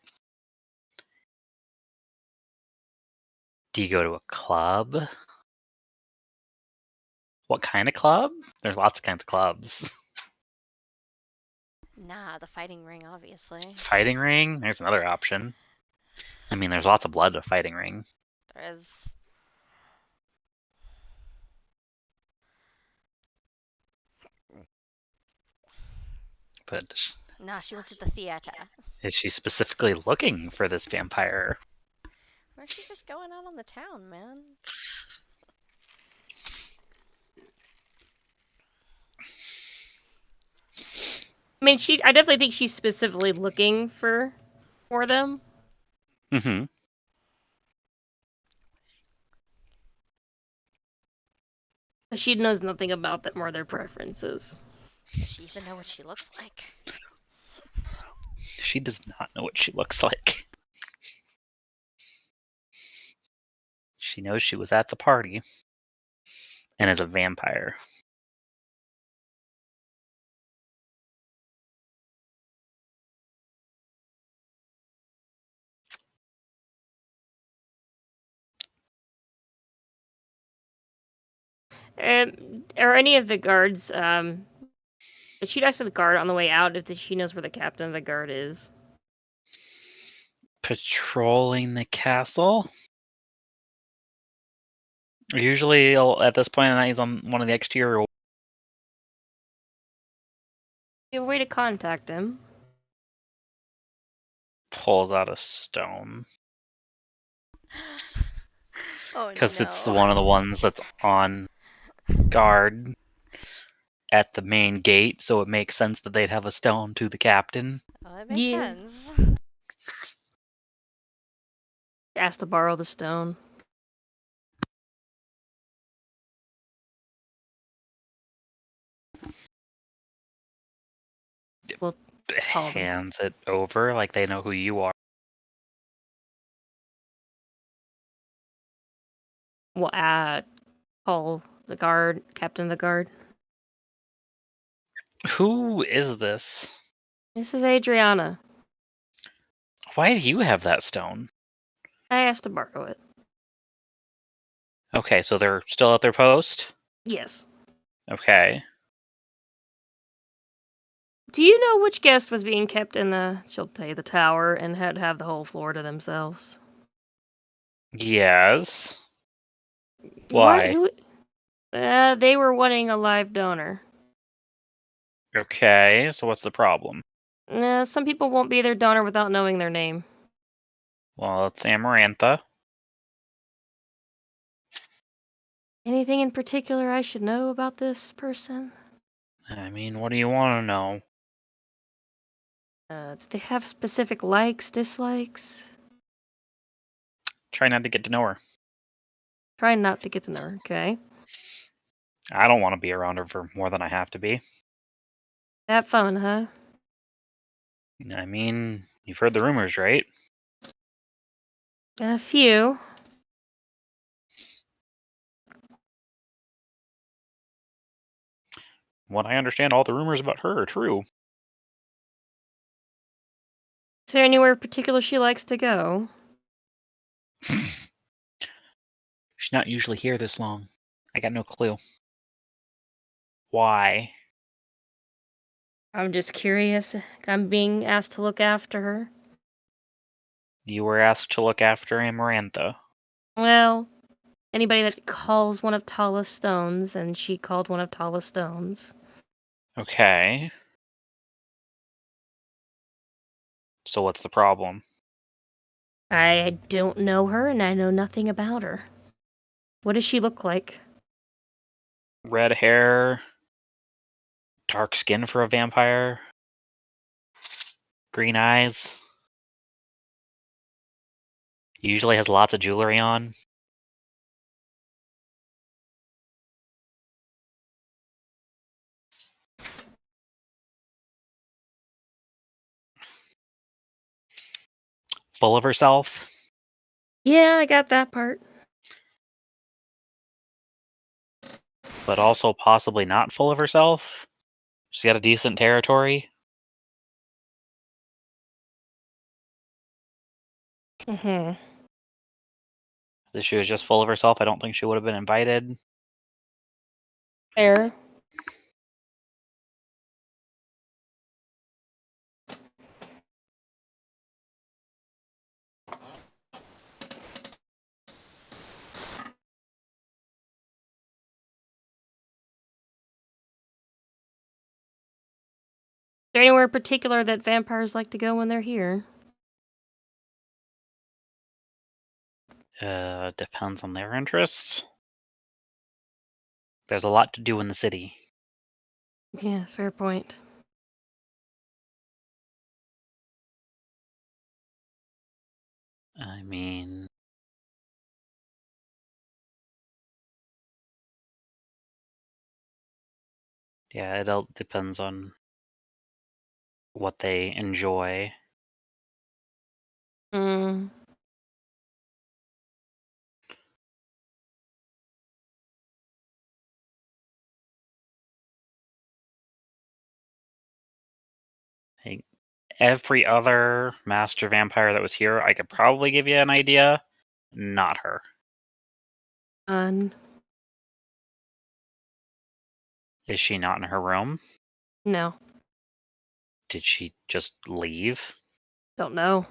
Do you go to a club? What kind of club? There's lots of kinds of clubs. Nah, the fighting ring, obviously. Fighting ring? There's another option. I mean, there's lots of blood at a fighting ring. There is. But No, she went to the theater. is she specifically looking for this vampire? Or is she just going out on the town, man? I mean, I definitely think she's specifically looking for them. Mm-hmm. She knows nothing about them or their preferences. Does she even know what she looks like? She does not know what she looks like. She knows she was at the party and is a vampire. Are any of the guards? She'd ask the guard on the way out if she knows where the captain of the guard is. Patrolling the castle? Usually, at this point in the night, he's on one of the exterior. A way to contact him. Pulls out a stone. Oh Because it's no. one of the ones that's on guard at the main gate, so it makes sense that they'd have a stone to the captain. Oh, that makes sense. Ask to borrow the stone. We'll call them. Hands it over like they know who you are. We'll call the guard, captain of the guard. Who is this? This is Adriana. Why do you have that stone? I asked to borrow it. Okay, so they're still at their post? Yes. Okay. Do you know which guest was being kept in she'll tell you, the tower and had to have the whole floor to themselves? Yes. What? Why? Who? They were wanting a live donor. Okay, so what's the problem? Some people won't be their donor without knowing their name. Well, it's Amarantha. Anything in particular I should know about this person? I mean, what do you want to know? Do they have specific likes, dislikes? Try not to get to know her. Try not to get to know her, okay? I don't want to be around her for more than I have to be. That fun, huh? I mean, you've heard the rumors, right? A few. What I understand, all the rumors about her are true. Is there anywhere particular she likes to go? She's not usually here this long. I got no clue. Why? I'm just curious. I'm being asked to look after her. You were asked to look after Amarantha. Well, anybody that calls one of Tala's stones, and she called one of Tala's stones. Okay. So what's the problem? I don't know her, and I know nothing about her. What does she look like? Red hair, dark skin for a vampire, green eyes. Usually has lots of jewelry on. Full of herself, Yeah, I got that part. but also possibly not full of herself. She's got a decent territory. Mm-hmm. If she was just full of herself, I don't think she would have been invited. Fair. there anywhere in particular that vampires like to go when they're here? Depends on their interests. There's a lot to do in the city. Yeah, fair point. I mean, yeah, it all depends on what they enjoy. Mm. Like, every other master vampire that was here, I could probably give you an idea. Not her. Is she not in her room? No, Did she just leave? don't know.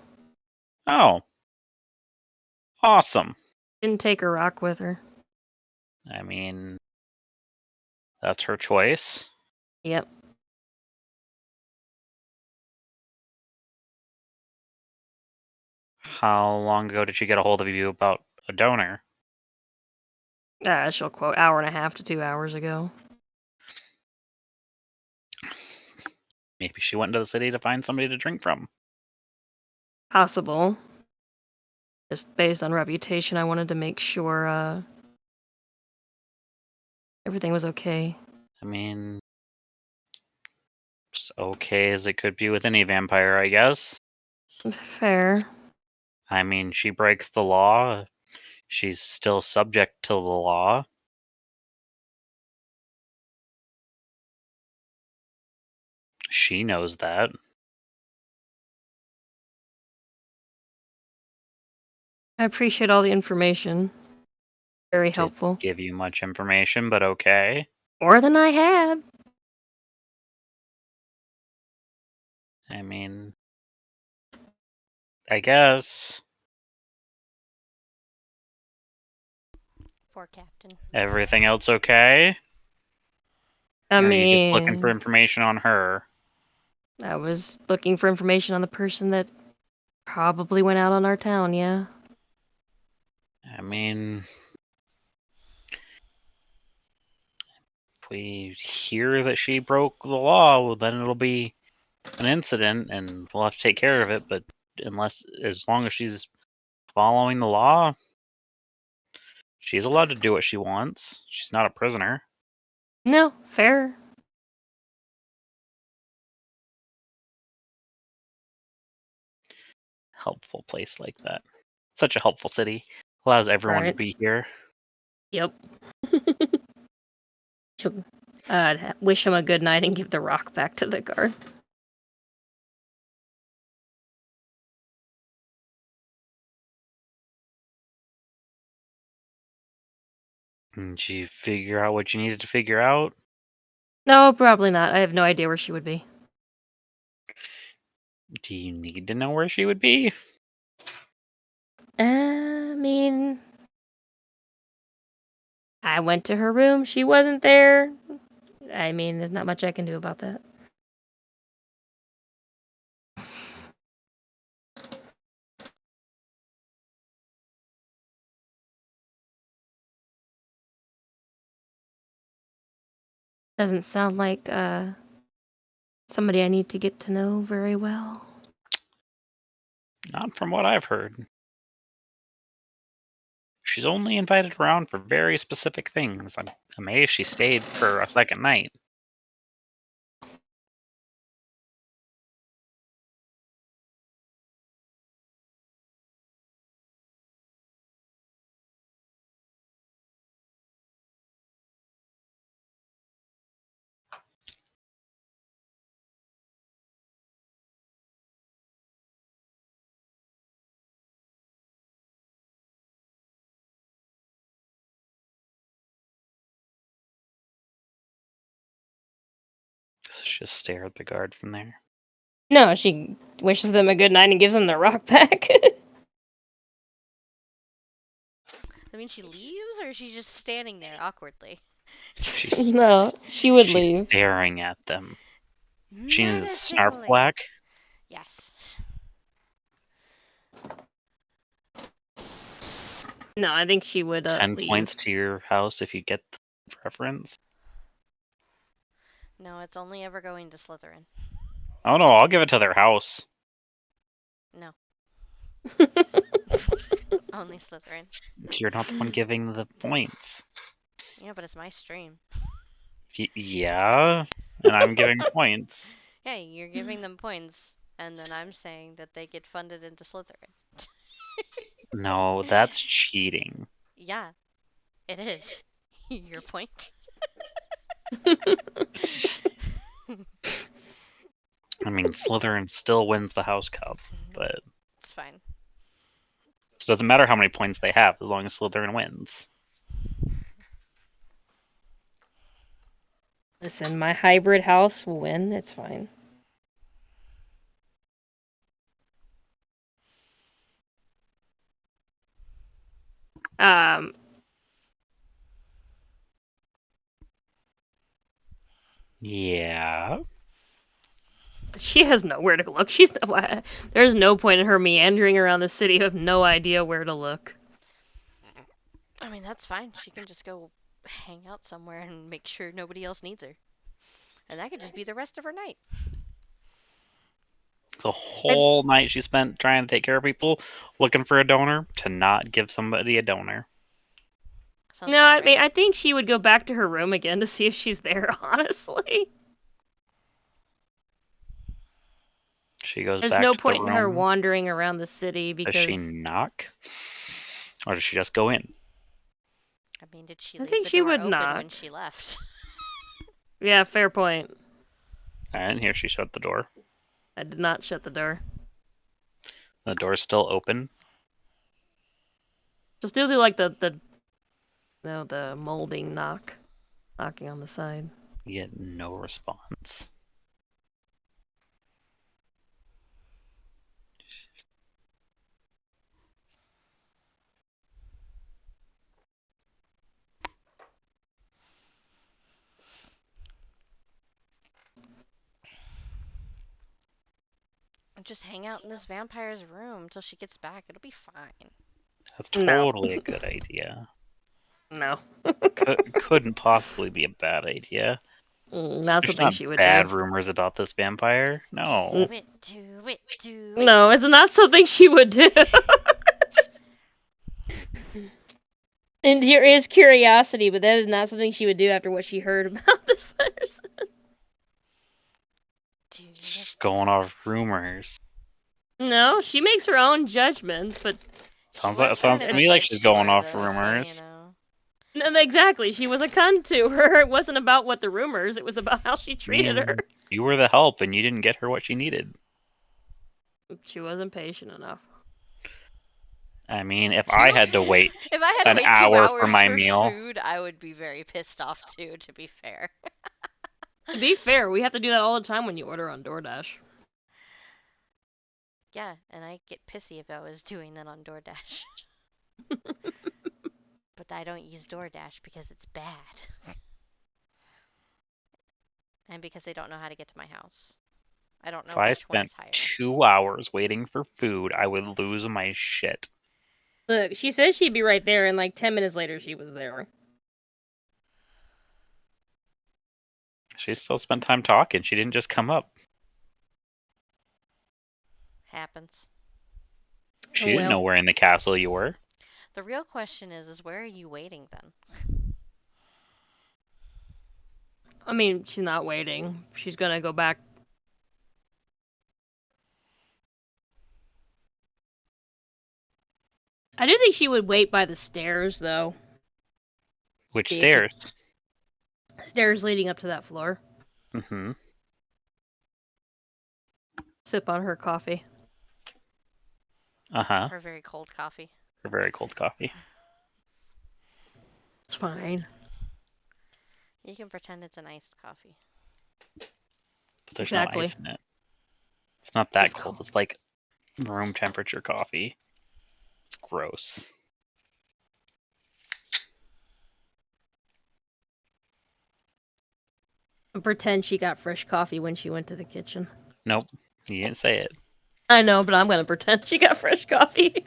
Oh, awesome. Didn't take her rock with her. I mean, that's her choice. Yep. How long ago did she get a hold of you about a donor? She'll quote hour and a half to 2 hours ago. Maybe she went into the city to find somebody to drink from. Possible. Just based on reputation, I wanted to make sure everything was okay. I mean, as okay as it could be with any vampire, I guess. Fair. I mean, she breaks the law. She's still subject to the law. She knows that. I appreciate all the information. Very Didn't helpful. give you much information, but okay. More than I had. I mean, I guess. Poor Captain. Everything else okay? I Or are you just looking for mean, information on her? I was looking for information on the person that probably went out on our town, yeah. I mean, if we hear that she broke the law, well, then it'll be an incident and we'll have to take care of it. But as long as she's following the law, she's allowed to do what she wants. She's not a prisoner. No, fair. Helpful place like that. Such a helpful city. Allows everyone to Right. be here. Yep. She'll wish him a good night and give the rock back to the guard. Did you figure out what you needed to figure out? No, probably not. I have no idea where she would be. Do you need to know where she would be? I mean, I went to her room. She wasn't there. I mean, there's not much I can do about that. Doesn't sound like somebody I need to get to know very well. Not from what I've heard. She's only invited around for very specific things. I'm amazed she stayed for a second night. Just stare at the guard from there. No, she wishes them a good night and gives them their rock back. I mean, she leaves, or is she just standing there awkwardly? She's No, she would she's leave. staring at them. She needs snarf Menacingly. black. Yes. No, I think she would 10 leave. points to your house if you get the preference. No, it's only ever going to Slytherin. Oh no, I'll give it to their house. No. Only Slytherin. You're not the one giving the points. Yeah, but it's my stream. Yeah, and I'm giving points. Hey, you're giving them points, and then I'm saying that they get funded into Slytherin. No, that's cheating. Yeah, it is. Your point? I mean, Slytherin still wins the House Cup, but It's fine. it doesn't matter how many points they have as long as Slytherin wins. Listen, my hybrid house will win. It's fine. Um, Yeah. she has nowhere to look. There's no point in her meandering around the city with no idea where to look. I mean, that's fine. She can just go hang out somewhere and make sure nobody else needs her. And that could just be the rest of her night. The whole night she spent trying to take care of people, looking for a donor, to not give somebody a donor. Sounds No, about I right. mean, I think she would go back to her room again to see if she's there, honestly. She goes There's back no to the point in her room. wandering around the city Does she because knock? Or does she just go in? I mean, did she I leave think the she door would open knock. when she left? Yeah, fair point. And here she shut the door. I did not shut the door. The door's still open. Just do like the molding knocking on the side. You get no response. Just hang out in this vampire's room until she gets back. It'll be fine. That's No. totally a good idea. No. Couldn't possibly be a bad idea. Not There's something not she would do. bad rumors about this vampire. No. Do it, do it, do it. No, it's not something she would do. And there is curiosity, but that is not something she would do after what she heard about this letters. Do it. Just going off rumors. No, she makes her own judgments, but She was kind Sounds of to a me like bitch she's to going her, off though, so, rumors. no, exactly. She was a cunt to her. It wasn't about what the rumors. It was about how she I treated her. mean, you were the help and you didn't get her what she needed. She wasn't patient enough. I mean, if I had to wait If I had to an wait 2 hour for hours my for meal, food, I would be very pissed off too, to be fair. To be fair, we have to do that all the time when you order on DoorDash. Yeah, and I get pissy if I was doing that on DoorDash. But I don't use DoorDash because it's bad. And because they don't know how to get to my house. I don't if know I which one spent is higher. 2 hours waiting for food, I would lose my shit. Look, she says she'd be right there, and like 10 minutes later, she was there. She still spent time talking. She didn't just come up. Happens. She Oh didn't know well. where in the castle you were. The real question is where are you waiting then? I mean, she's not waiting. She's gonna go back. I do think she would wait by the stairs, though. Which If stairs? Stairs leading up to that floor. Mm-hmm. Sip on her coffee. Uh-huh. Her very cold coffee. Her very cold coffee. It's fine. You can pretend it's an iced coffee. But there's no Exactly. ice in it. It's not that It's cold. cold. It's like room temperature coffee. It's gross. Pretend she got fresh coffee when she went to the kitchen. Nope, you didn't say it. I know, but I'm gonna pretend she got fresh coffee.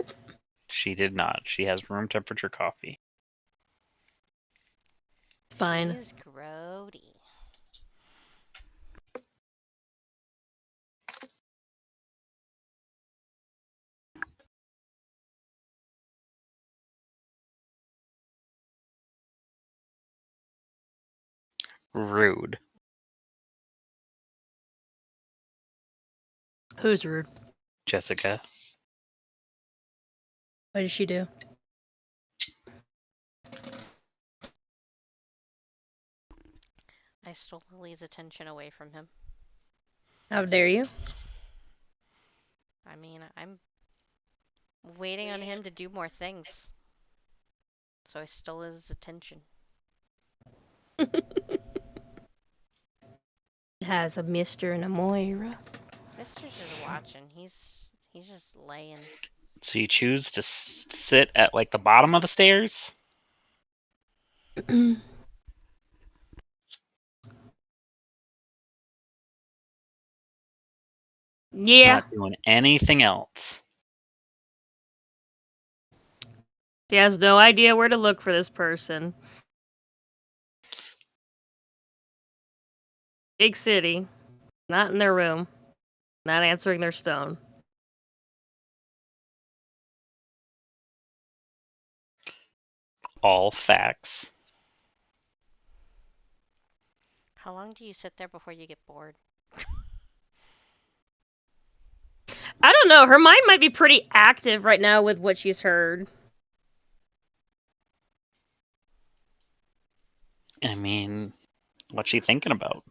She did not. She has room temperature coffee. It's fine. She's grody. Rude. Who's rude? Jessica. What did she do? I stole Lily's attention away from him. How dare you? I mean, I'm waiting on him to do more things. So I stole his attention. Has a Mr. and a Moira. Mister's just watching. He's just laying. So you choose to sit at like the bottom of the stairs? Yeah. Not doing anything else. She has no idea where to look for this person. Big city. Not in their room. Not answering their stone. All facts. How long do you sit there before you get bored? I don't know. Her mind might be pretty active right now with what she's heard. I mean, what's she thinking about?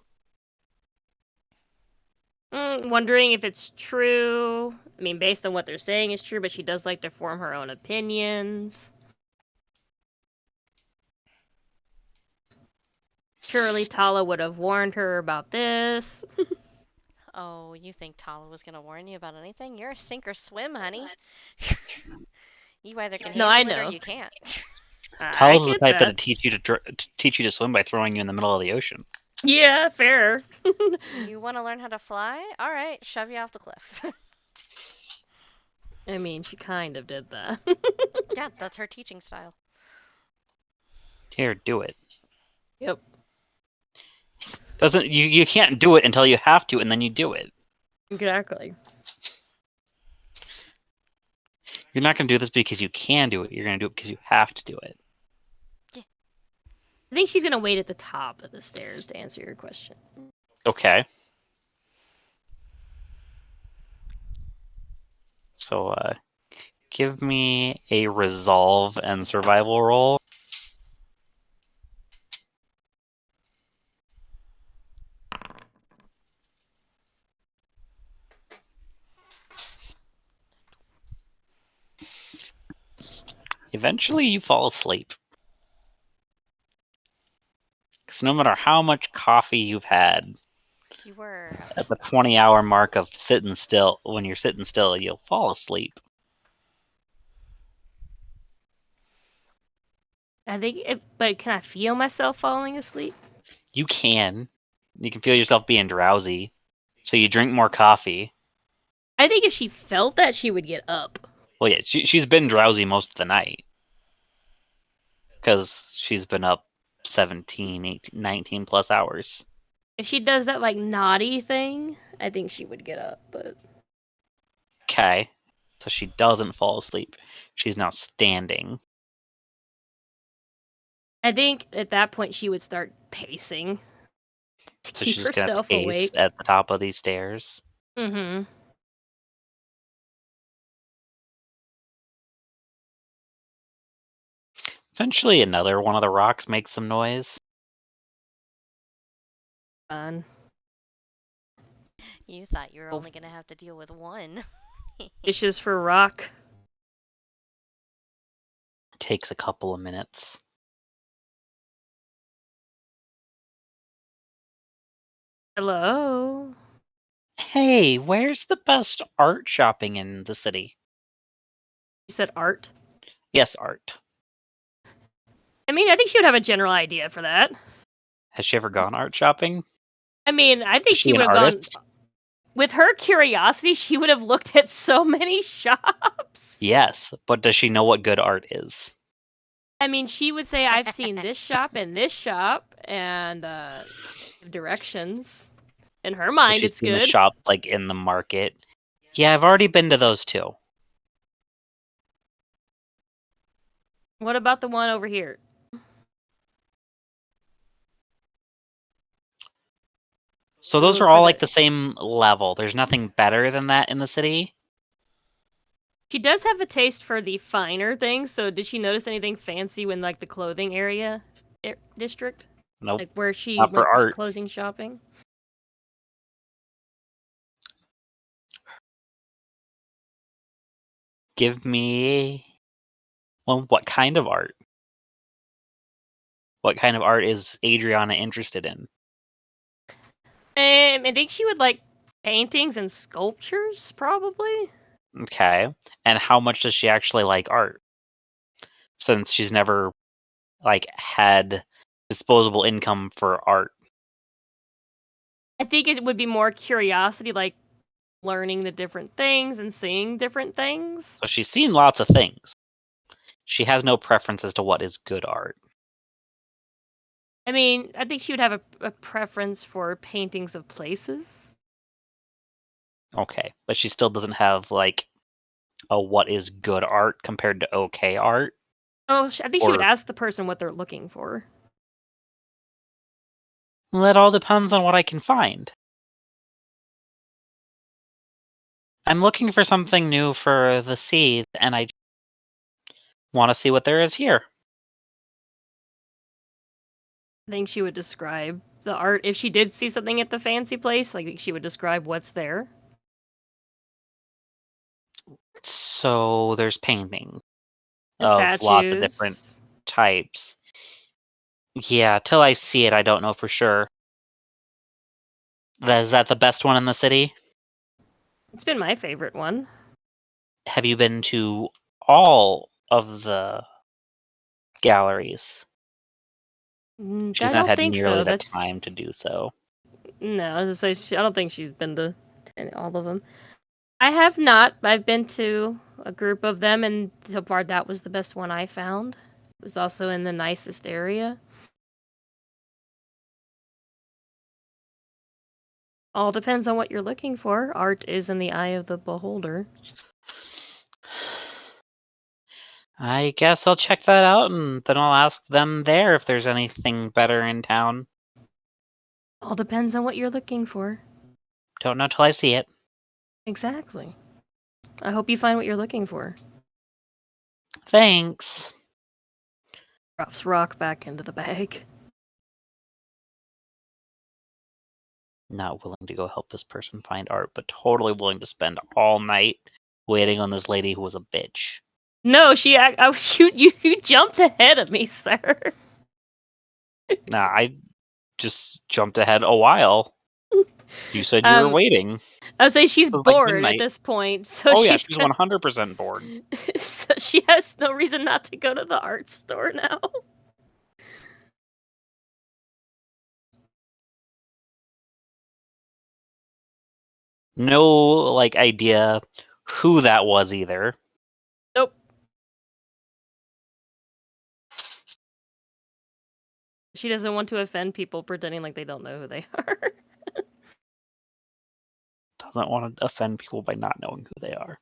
Wondering if it's true. I mean, based on what they're saying is true, but she does like to form her own opinions. Surely Tala would have warned her about this. Oh, you think Tala was gonna warn you about anything? You're a sink or swim, honey. You either can No, I handle it or know. you can't. I Talos is the get type that. that'd teach you to swim by throwing you in the middle of the ocean. Yeah, fair. You want to learn how to fly? All right, shove you off the cliff. I mean, she kind of did that. Yeah, that's her teaching style. Here, do it. Yep. Doesn't you can't do it until you have to, and then you do it. Exactly. You're not gonna do this because you can do it. You're gonna do it because you have to do it. I think she's gonna wait at the top of the stairs to answer your question. Okay. So, give me a resolve and survival roll. Eventually, you fall asleep. Because no matter how much coffee you've had, You were. at the 20-hour mark of sitting still, when you're sitting still, you'll fall asleep. But can I feel myself falling asleep? You can. You can feel yourself being drowsy. So you drink more coffee. I think if she felt that, she would get up. Well, yeah, she's been drowsy most of the night. Because she's been up 17, 18, 19 plus hours. If she does that like naughty thing, I think she would get up. But Okay. So she doesn't fall asleep. She's now standing. I think at that point she would start pacing to So keep she's gonna herself pace awake. at the top of these stairs. Mm-hmm. Eventually, another one of the rocks makes some noise. Fun. You thought you were Oh. only gonna have to deal with one. Dishes for rock. Takes a couple of minutes. Hello. Hey, where's the best art shopping in the city? You said art. Yes, art. I mean, I think she would have a general idea for that. Has she ever gone art shopping? I mean, I think Is she she an would have gone artist? with her curiosity. She would have looked at so many shops. Yes, but does she know what good art is? I mean, she would say, "I've seen this shop and this shop," and give directions. In her Has mind, she it's seen the good. shop like in the market? Yeah, I've already been to those two. What about the one over here? So those Ooh, are for all like the the same level. There's nothing better than that in the city. She does have a taste for the finer things. So did she notice anything fancy when like the clothing area district, Nope, like where she not for went art. clothing shopping? Give me, well, what kind of art? What kind of art is Adriana interested in? I think she would like paintings and sculptures, probably. Okay. And how much does she actually like art? Since she's never like had disposable income for art. I think it would be more curiosity, like learning the different things and seeing different things. So she's seen lots of things. She has no preference as to what is good art. I mean, I think she would have a preference for paintings of places. Okay. But she still doesn't have like a what is good art compared to okay art. Oh, I think she would Or ask the person what they're looking for. well, that all depends on what I can find. I'm looking for something new for the sea, and I want to see what there is here. I think she would describe the art if she did see something at the fancy place. Like she would describe what's there. So there's painting The of lots of different statues. types. Yeah, till I see it, I don't know for sure. Is that the best one in the city? It's been my favorite one. Have you been to all of the galleries? She's I not don't had think nearly so. the That's time to do so. no. As I say, I don't think she's been to all of them. I have not. I've been to a group of them, and so far that was the best one I found. It was also in the nicest area. All depends on what you're looking for. Art is in the eye of the beholder. I guess I'll check that out, and then I'll ask them there if there's anything better in town. All depends on what you're looking for. Don't know till I see it. Exactly. I hope you find what you're looking for. Thanks. Drops rock back into the bag. Not willing to go help this person find art, but totally willing to spend all night waiting on this lady who was a bitch. No, oh shoot, you jumped ahead of me, sir. Nah, I just jumped ahead a while. You said you were Um, waiting. I would say she's It was like bored at midnight. this point, so Oh yeah, she's she's gonna 100% bored. so she has no reason not to go to the art store now. No like idea who that was either. Nope. She doesn't want to offend people pretending like they don't know who they are. Doesn't want to offend people by not knowing who they are.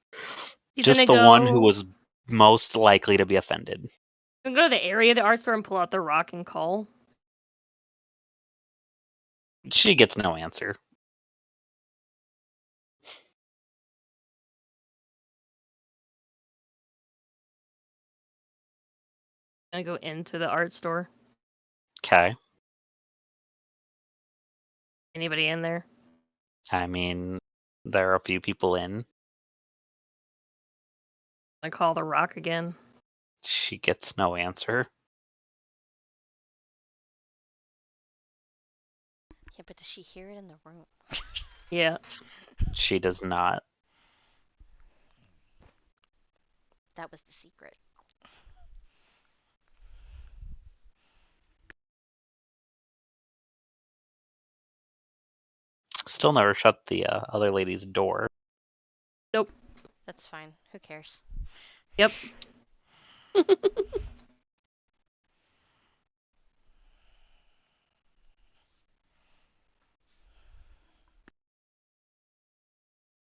She's Just gonna the one who go was most likely to be offended. go to the area of the art store and pull out the rock and call. She gets no answer. Gonna go into the art store. Okay. Anybody in there? I mean, there are a few people in. I call the rock again. She gets no answer. Yeah, but does she hear it in the room? Yeah. She does not. That was the secret. Still never shut the other lady's door. Nope. That's fine. Who cares? Yep.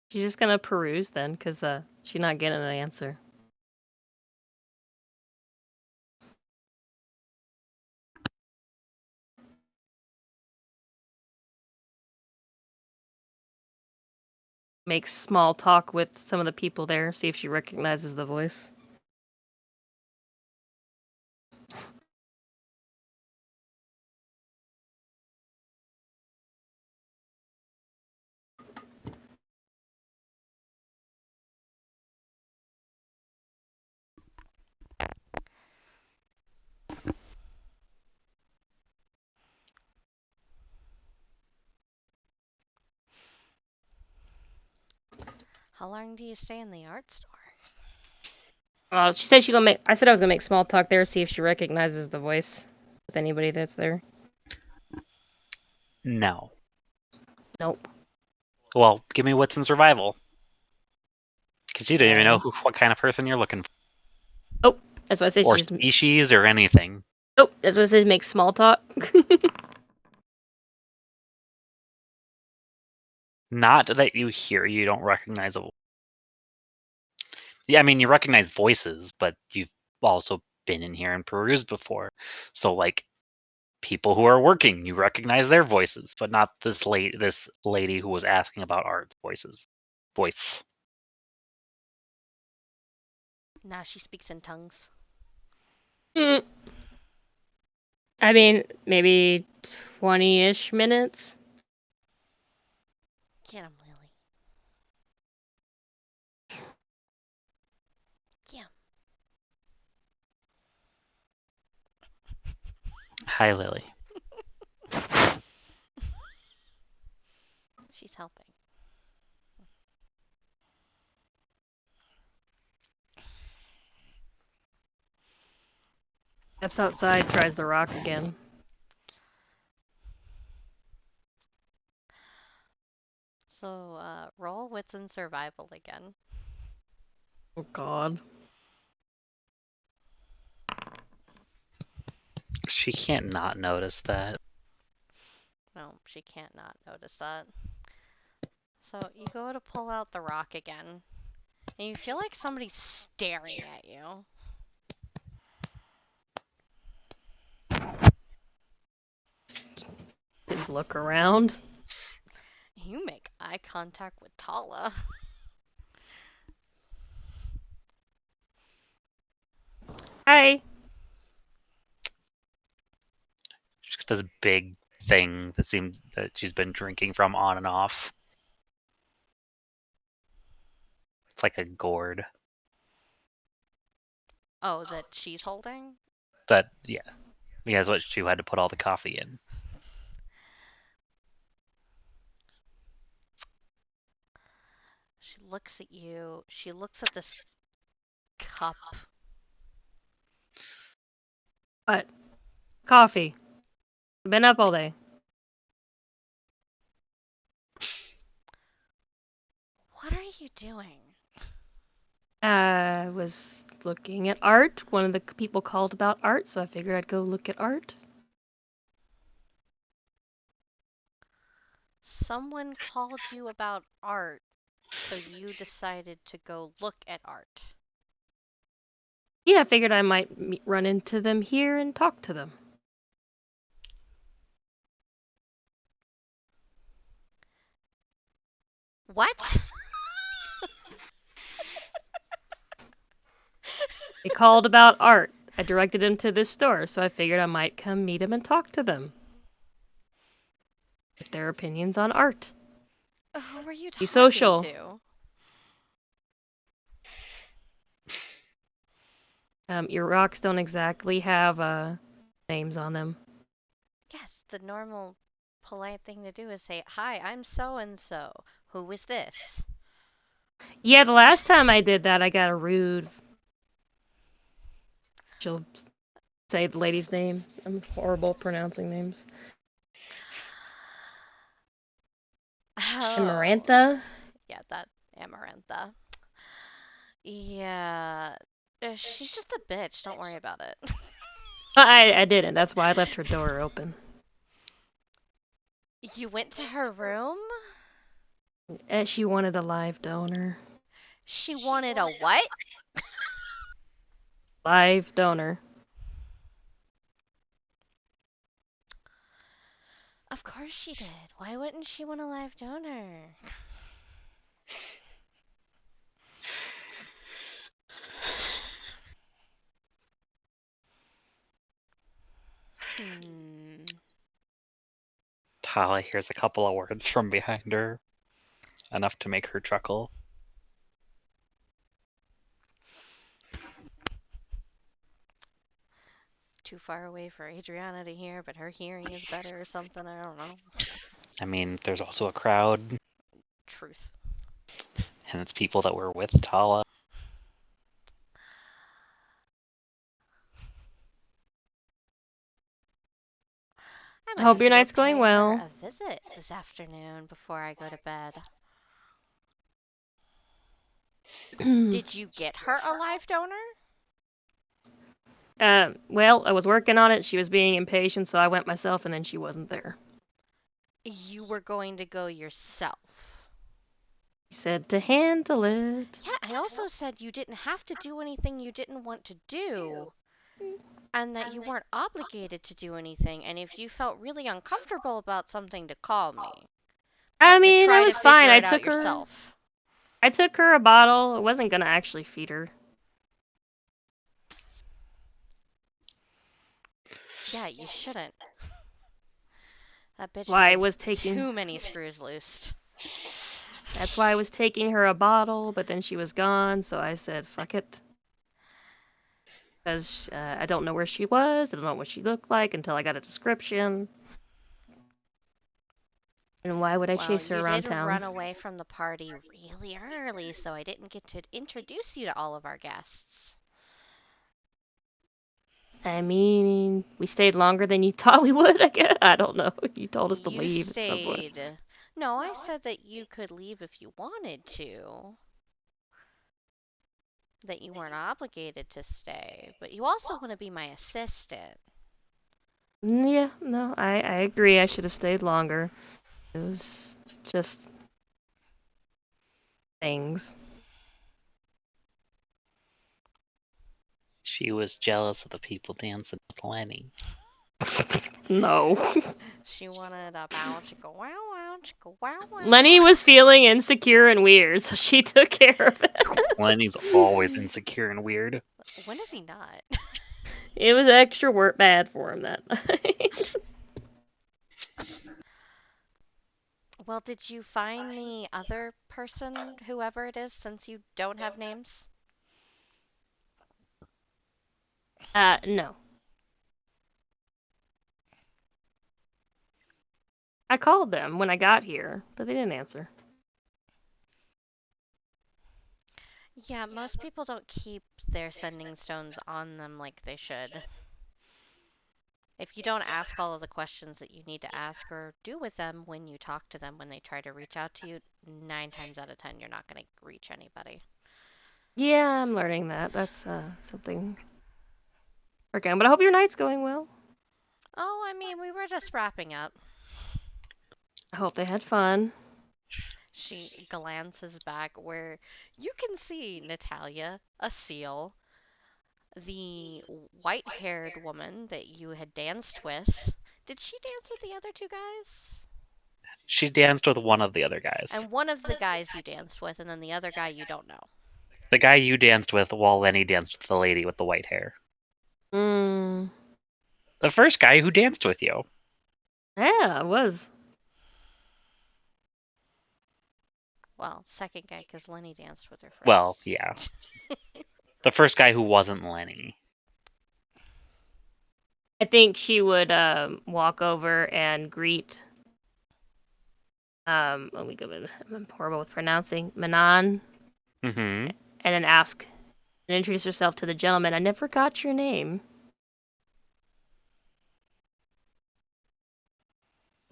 She's just gonna peruse then, because she's not getting an answer. Make small talk with some of the people there, see if she recognizes the voice. How long do you stay in the art store? She said she gonna make. I said I was gonna make small talk there, see if she recognizes the voice with anybody that's there. No. Nope. Well, give me wits and survival. Because you don't even know Okay. what kind of person you're looking for. Oh, that's what I said. Or She just. species or anything. Oh, that's what I said. Make small talk. Not that you hear, you don't recognize a. Yeah, I mean, you recognize voices, but you've also been in here and perused before. So, like, people who are working, you recognize their voices, but not this lady who was asking about art's voice. Now she speaks in tongues. I mean, maybe 20-ish minutes. Get him, Lily. Get him. Hi, Lily. She's helping. Steps outside, tries the rock again. So, roll wits and survival again. Oh God. She can't not notice that. No, she can't not notice that. So, you go to pull out the rock again, and you feel like somebody's staring at you. Didn't look around. You make eye contact with Tala. Hi. She's got this big thing that seems that she's been drinking from on and off. It's like a gourd. Oh, that she's holding? That, yeah. That's what she had to put all the coffee in. She looks at you. She looks at this cup. What? Coffee. Been up all day. What are you doing? I was looking at art. One of the people called about art, so I figured I'd go look at art. Someone called you about art, so you decided to go look at art. Yeah, I figured I might run into them here and talk to them. What? They called about art. I directed them to this store, so I figured I might come meet them and talk to them. Get their opinions on art. Who were you Be talking social. to? Your rocks don't exactly have names on them. Yes, the normal polite thing to do is say, "Hi, I'm so and so. Who is this?" Yeah, the last time I did that, I got a rude. She'll say the lady's name. I'm horrible at pronouncing names. Amarantha? Yeah, that Amarantha. Yeah. She's just a bitch. Don't worry about it. I didn't. That's why I left her door open. You went to her room? She wanted a live donor. She wanted a what? Live donor. Of course she did. Why wouldn't she want a live donor? Hmm. Tala hears a couple of words from behind her, enough to make her chuckle. Too far away for Adriana to hear, but her hearing is better or something. I don't know. I mean, there's also a crowd, Truth. and it's people that were with Tala. I I might hope have your to go night's going pay her well. a visit this afternoon before I go to bed. Did you get her a live donor? Well, I was working on it. She was being impatient, so I went myself, and then she wasn't there. You were going to go yourself. She said to handle it. Yeah, I also said you didn't have to do anything you didn't want to do, and that you weren't obligated to do anything, and if you felt really uncomfortable about something to call me, I but to mean, it try to was fine. figure it out yourself. I took her a bottle. I wasn't gonna actually feed her. Yeah, you shouldn't. That bitch Why I has was taking. too many screws loose. That's why I was taking her a bottle, but then she was gone, so I said, fuck it. Because I don't know where she was, I don't know what she looked like until I got a description. And why would I Well, chase her you around did town? run away from the party really early, so I didn't get to introduce you to all of our guests. I mean, we stayed longer than you thought we would, I guess. I don't know. You told us to You leave at some point. stayed. No, I said that you could leave if you wanted to. That you weren't obligated to stay. But you also want to be my assistant. Yeah, no, I agree. I should have stayed longer. It was just things. She was jealous of the people dancing with Lenny. No. She wanted a bow, chicka wow wow, chicka wow Lenny wow. was feeling insecure and weird, so she took care of Lenny's always insecure and weird. When is he not? It was extra work bad for him that night. Well, did you find the other person, whoever it is, since you don't have names? No. I called them when I got here, but they didn't answer. Yeah, most people don't keep their sending stones on them like they should. If you don't ask all of the questions that you need to ask or do with them when you talk to them when they try to reach out to you, 9 times out of 10 you're not going to reach anybody. Yeah, I'm learning that. That's something working on. But I hope your night's going well. Oh, I mean, we were just wrapping up. I hope they had fun. She glances back where you can see Natalia, a seal, the white haired woman that you had danced with. Did she dance with the other two guys? She danced with one of the other guys. And one of the guys you danced with, and then the other guy you don't know. The guy you danced with while Lenny danced with the lady with the white hair. Mm. The first guy who danced with you. Yeah, it was. Well, second guy, because Lenny danced with her Well, first. yeah. The first guy who wasn't Lenny. I think she would walk over and greet. Let me go. I'm horrible with pronouncing Manan, Mm-hmm. and then ask and introduce herself to the gentleman. I never got your name.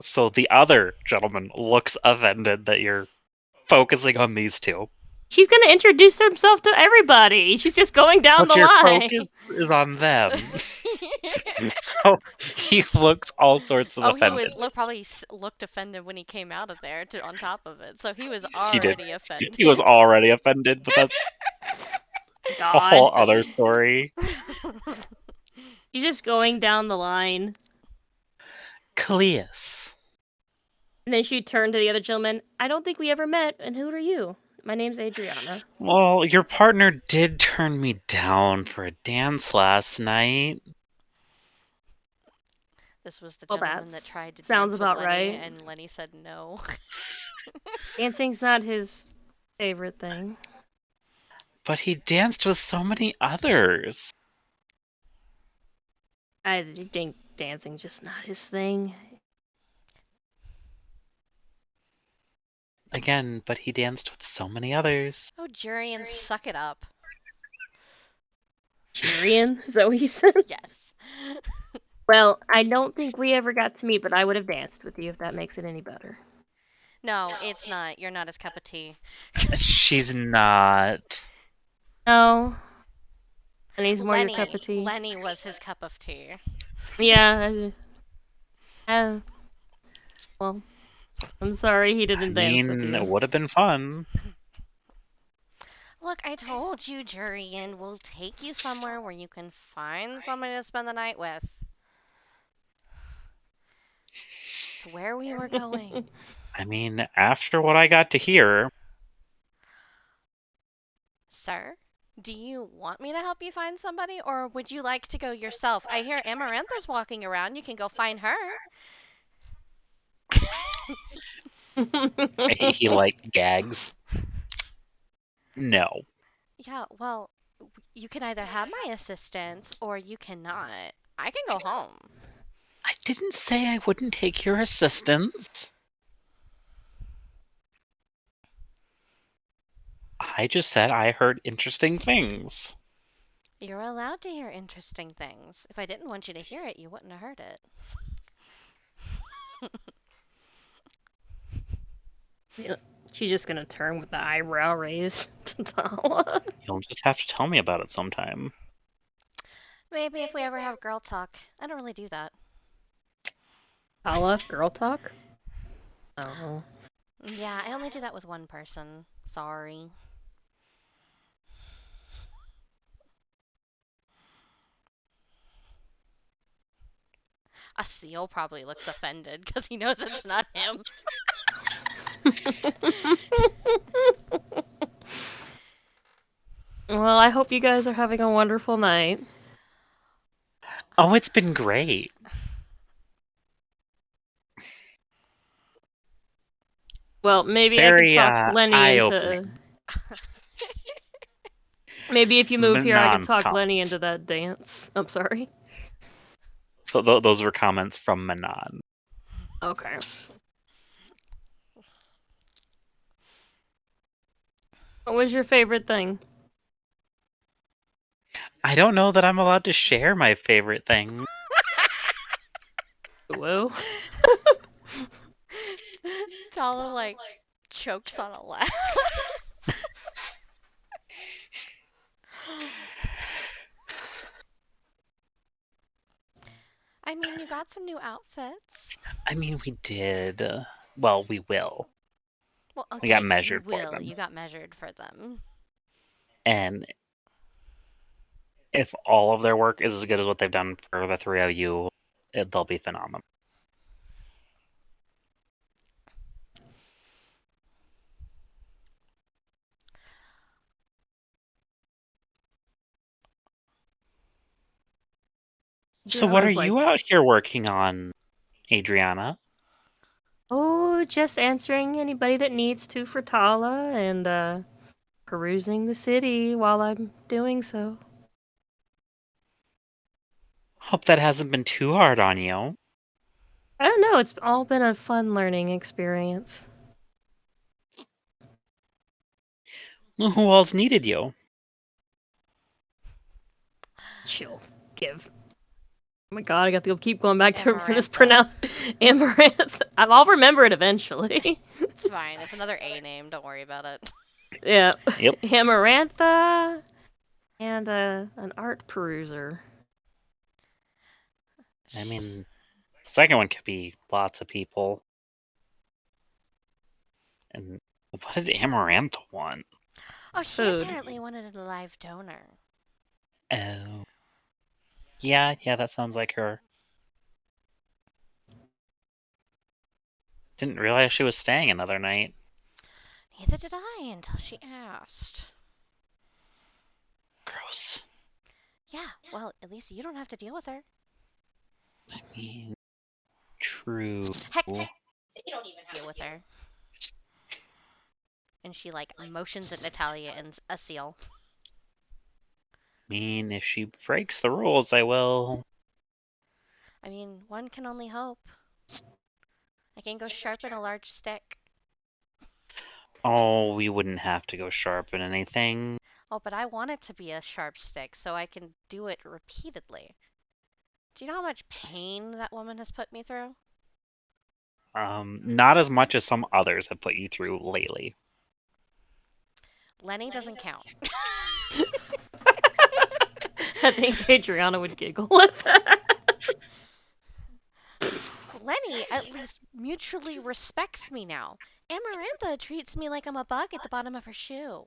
So the other gentleman looks offended that you're focusing on these two. She's gonna introduce herself to everybody. She's just going down But the your line. focus is on them. So he looks all sorts of Oh, he offended. was probably looked offended when he came out of there. On top of it, so he was He did. already offended. He was already offended, but that's a God. whole other story. She's just going down the line. Cleus. And then she turned to the other gentleman. I don't think we ever met, and who are you? My name's Adriana. Well, your partner did turn me down for a dance last night. This was the Well, gentleman that that tried to sounds dance with about Lenny, right. and Lenny said no. Dancing's not his favorite thing. But he danced with so many others. I think dancing's just not his thing. Again, but he danced with so many others. Oh, Jurian, suck it up. Tyrion? Is that what you said? Yes. Well, I don't think we ever got to meet, but I would have danced with you if that makes it any better. No, it's not. You're not his cup of tea. She's not. No. Lenny's more your cup of tea. Lenny was his cup of tea. Yeah. Well, I'm sorry he I didn't dance with mean, it you. would have been fun. Look, I told you, Jurian, we'll take you somewhere where you can find somebody to spend the night with. It's where we were going. I mean, after what I got to hear, Sir, do you want me to help you find somebody, or would you like to go yourself? I hear Amarantha's walking around. You can go find her. he like gags. No. Yeah, well, you can either have my assistance or you cannot. I can go home. I didn't say I wouldn't take your assistance. I just said I heard interesting things. You're allowed to hear interesting things. If I didn't want you to hear it, you wouldn't have heard it. She's just gonna turn with the eyebrow raised to Tala. You'll just have to tell me about it sometime. Maybe if we ever have girl talk. I don't really do that. Tala, girl talk? Oh. Yeah, I only do that with one person. Sorry. A seal probably looks offended because he knows it's not him. Well, I hope you guys are having a wonderful night. Oh, it's been great. Well, maybe I Very could talk Lenny into. eye-opening. Maybe if you move here, I could Manon's talk Lenny comments. into that dance. I'm sorry. So those were comments from Manon. Okay. What was your favorite thing? I don't know that I'm allowed to share my favorite thing. Whoa. Tala like chokes on a laugh. I mean, you got some new outfits. I mean, we did. Well, we will. Well, We got okay, you measured for will. them. You got measured for them. And if all of their work is as good as what they've done for the 3OU, they'll be phenomenal. So what are Adriana's like, you out here working on, Adriana? oh, just answering anybody that needs to for Tala and perusing the city while I'm doing so. Hope that hasn't been too hard on you. I don't know, it's all been a fun learning experience. Who else needed you? She'll give my god, I got to keep going back to this Amarantha. pronounce Amaranth. I'll remember it eventually. It's fine. It's another A name. Don't worry about it. Yeah. Yep. Amarantha and an art peruser. I mean, the second one could be lots of people. And what did Amaranth want? Oh, she Food. apparently wanted a live donor. Oh. Yeah, that sounds like her. Didn't realize she was staying another night. Neither did I until she asked. Gross. Yeah, well, at least you don't have to deal with her. I mean, true. Heck, you don't even deal with her. And she like motions at Natalia and a seal. I mean, if she breaks the rules, I will. I mean, one can only hope. I can go sharpen a large stick. Oh, we wouldn't have to go sharpen anything. Oh, but I want it to be a sharp stick so I can do it repeatedly. Do you know how much pain that woman has put me through? Not as much as some others have put you through lately. Lenny doesn't count. I think Adriana would giggle at that. Lenny at least mutually respects me now. Amarantha treats me like I'm a bug at the bottom of her shoe.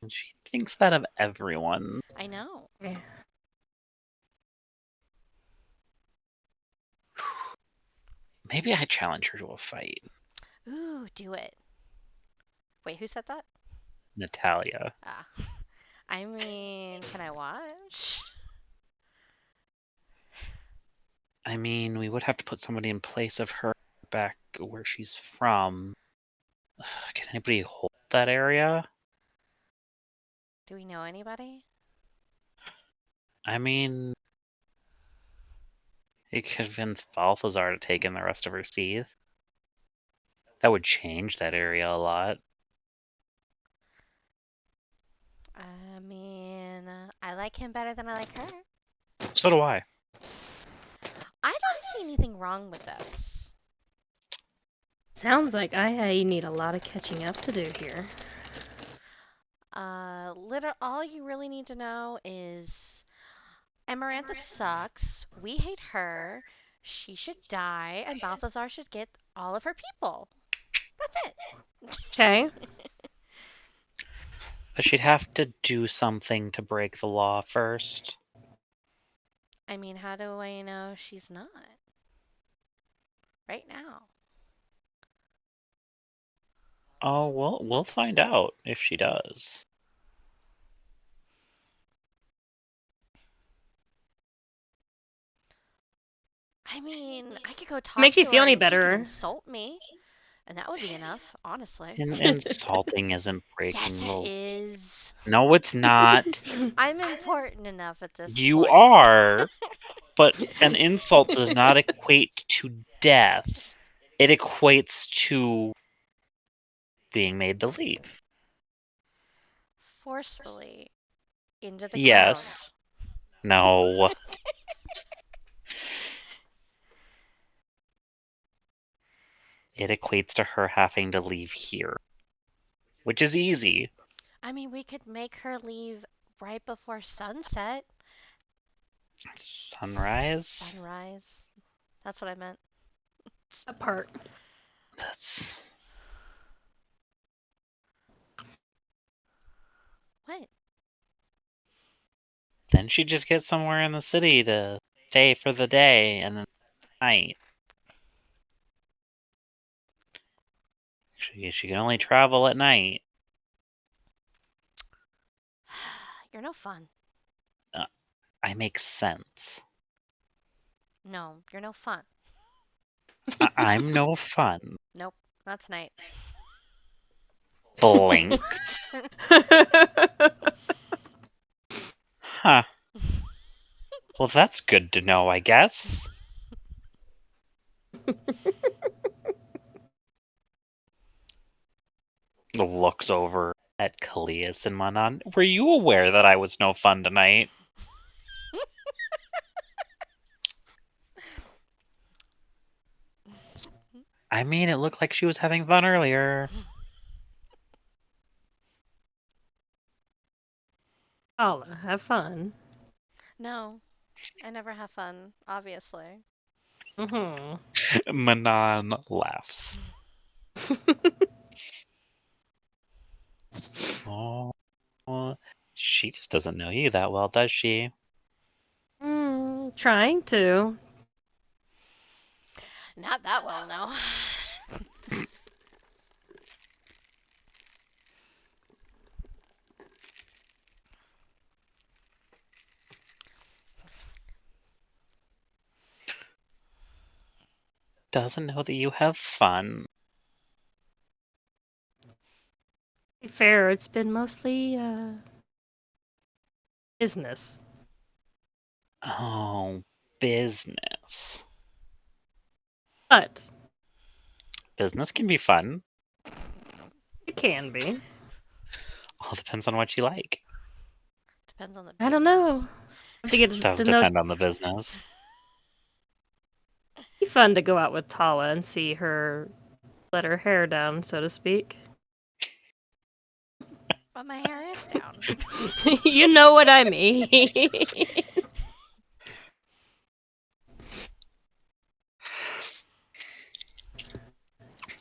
And she thinks that of everyone. I know. Yeah. Maybe I challenge her to a fight. Ooh, do it. Wait, who said that? Natalia. Ah. I mean, can I watch? I mean, we would have to put somebody in place of her back where she's from. Can anybody hold that area? Do we know anybody? I mean, you could convince Balthazar to take in the rest of her seed. That would change that area a lot. I mean, I like him better than I like her. So do I. I don't see anything wrong with this. Sounds like I need a lot of catching up to do here. All you really need to know is Amarantha sucks. We hate her. She should die, and Balthazar should get all of her people. That's it. Okay. But she'd have to do something to break the law first. I mean, how do I know she's not? Right now. Oh, well, we'll find out if she does. I mean, I could go talk Makes you to feel her any and she could better? insult me, and that would be enough, honestly. Insulting isn't Yes, breaking it the... is. No, it's not. I'm important enough at this You point. are, but an insult does not equate to death. It equates to being made to leave. Forcefully into the ground. Yes. No. It equates to her having to leave here. Which is easy. I mean, we could make her leave right before sunset. Sunrise? Sunrise. That's what I meant. That part. That's... What? Then she just gets somewhere in the city to stay for the day and then night. She can only travel at night. You're no fun. I make sense. No, you're no fun. I'm no fun. Nope, not tonight. Blinked. Huh. Well, that's good to know, I guess. Looks over at Callias and Manon. Were you aware that I was no fun tonight? I mean, it looked like she was having fun earlier. Paula, have fun. No, I never have fun, obviously. Mm-hmm. Manon laughs. Oh, she just doesn't know you that well, does she? Trying to. Not that well, no. Doesn't know that you have fun. To be fair, it's been mostly business. Oh, business. But Business can be fun. it can be. All depends on what you like. Depends on the I don't know. business. I think it's Does to know. depend on the business. Be fun to go out with Tala and see her let her hair down, so to speak. But my hair is down. You know what I mean.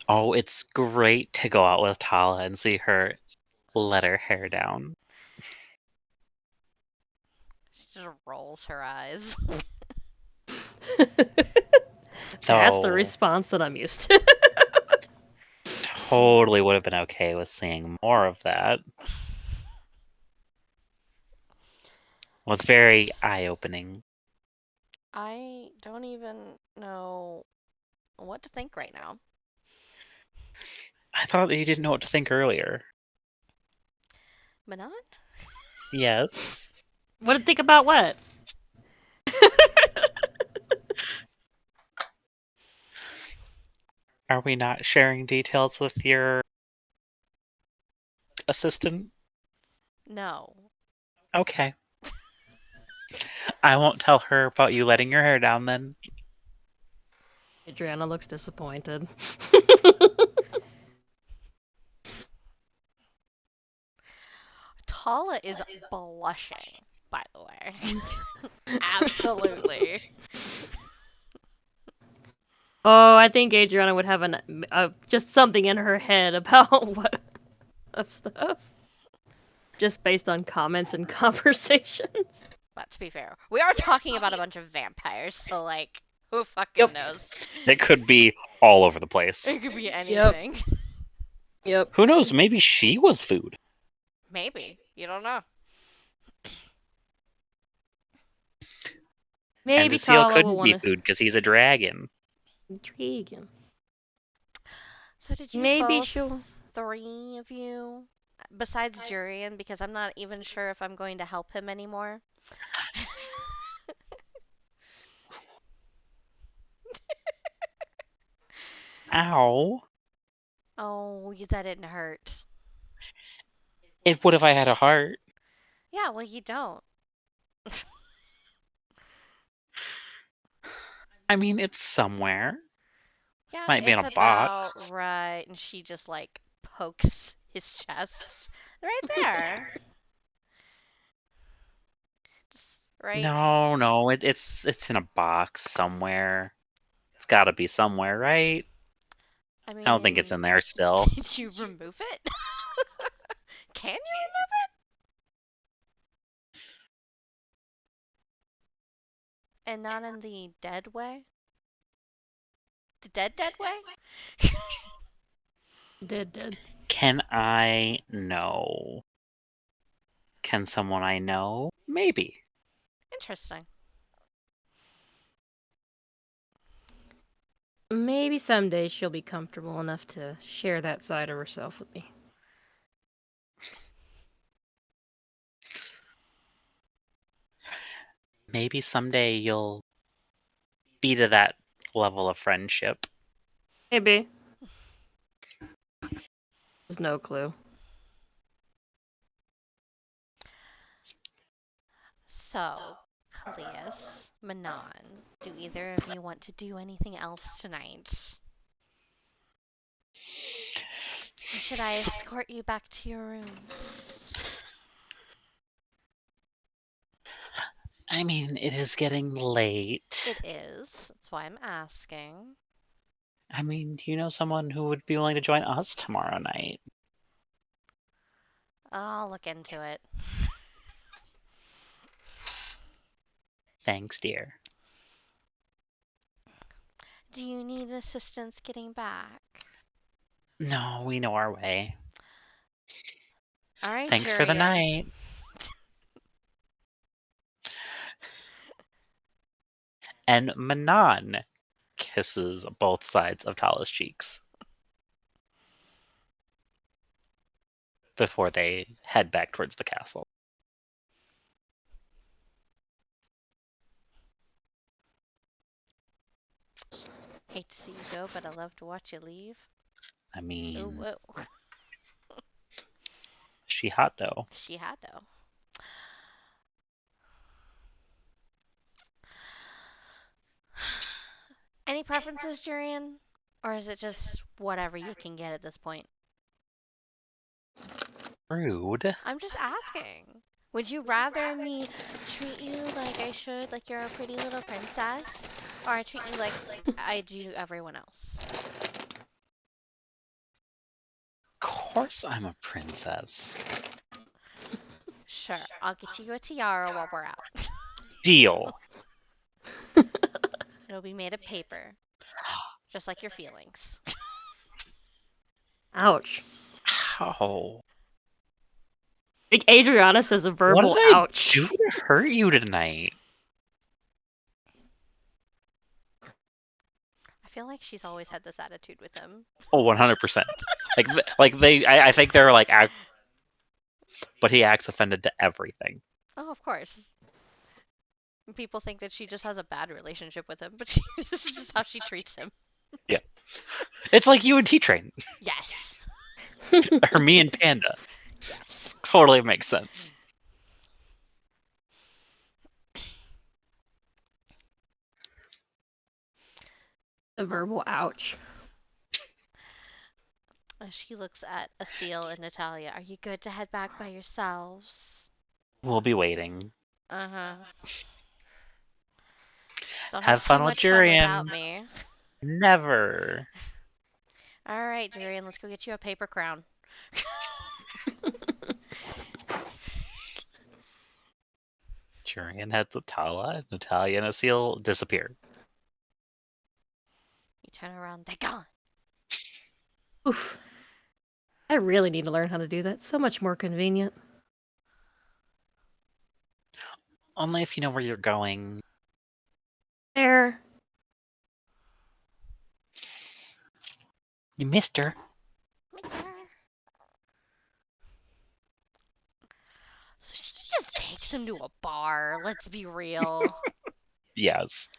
Oh, it's great to go out with Tala and see her let her hair down. She just rolls her eyes. That's the Though, response that I'm used to. totally would have been okay with seeing more of that. Well, it's very eye-opening. I don't even know what to think right now. I thought that you didn't know what to think earlier. Manon? Yes. What to think about what? Are we not sharing details with your assistant? No. Okay. I won't tell her about you letting your hair down then. Adriana looks disappointed. Tala is blushing, by the way. Absolutely. Oh, I think Adriana would have just something in her head about what of stuff, just based on comments and conversations. But to be fair, we are talking about a bunch of vampires, so like, who fucking Yep. knows? It could be all over the It place. could be Yep. anything. Yep. Who knows? Maybe she was food. Maybe. You don't know. And Maybe Cecile Tala will couldn't be want to food because he's a dragon. intrigue him. So did you Maybe both, she'll. three of you, besides Jurian, because I'm not even sure if I'm going to help him anymore. Ow. Oh, that didn't hurt. It would if I had a heart. Yeah, well, you don't. I mean, it's somewhere. Yeah, Might be in it's a about box. right, and she just like pokes his chest right there. Just right. No, no, it's in a box somewhere. It's got to be somewhere, right? I I don't think it's mean, in there still. did you remove it? Can you remove it? And not in the dead way? The dead way? Dead. Can I know? Can someone I know? Maybe. Interesting. Maybe someday she'll be comfortable enough to share that side of herself with me. Maybe someday you'll be to that level of friendship. Maybe. There's no clue. So, Cleus, Manon, do either of you want to do anything else tonight? Or should I escort you back to your rooms? I mean, it is getting late. It is. That's why I'm asking. I mean, do you know someone who would be willing to join us tomorrow night? I'll look into it. Thanks, dear. Do you need assistance getting back? No, we know our way. All right, Thanks for the Jurian. night. And Manon kisses both sides of Tala's cheeks before they head back towards the castle. Hate to see you go, but I love to watch you leave. I Ooh, mean, whoa. she hot though. She had, though. Any preferences, Jurian? Or is it just whatever you can get at this point? Rude. I'm just asking. Would you rather me treat you like I should, like you're a pretty little princess? Or I treat you like I do everyone else? Of course I'm a princess. Sure, I'll get you a tiara while we're out. Deal. It'll be made of paper, just like your feelings. Ouch. How? Like Adriana says a What did verbal I ouch. do to hurt you tonight? I feel like she's always had this attitude with him. Oh, 100%. I think they're like, but he acts offended to everything. Oh, of course. People think that she just has a bad relationship with him, but this is just how she treats him. Yeah. It's like you and T-Train. Yes. Or me and Panda. Yes. Totally makes sense. A verbal ouch. She looks at Asil and Natalia. Are you good to head back by yourselves? We'll be waiting. Uh-huh. Don't have Have too fun with much fun without Jurian. me. Never. All right, Jurian, let's go get you a paper crown. Jurian heads with Tala. Natalia and Asil disappear. You turn around, they're gone. Oof. I really need to learn how to do that. So much more convenient. Only if you know where you're going. There. You missed her. So she just takes him to a bar. Let's be real. Yes.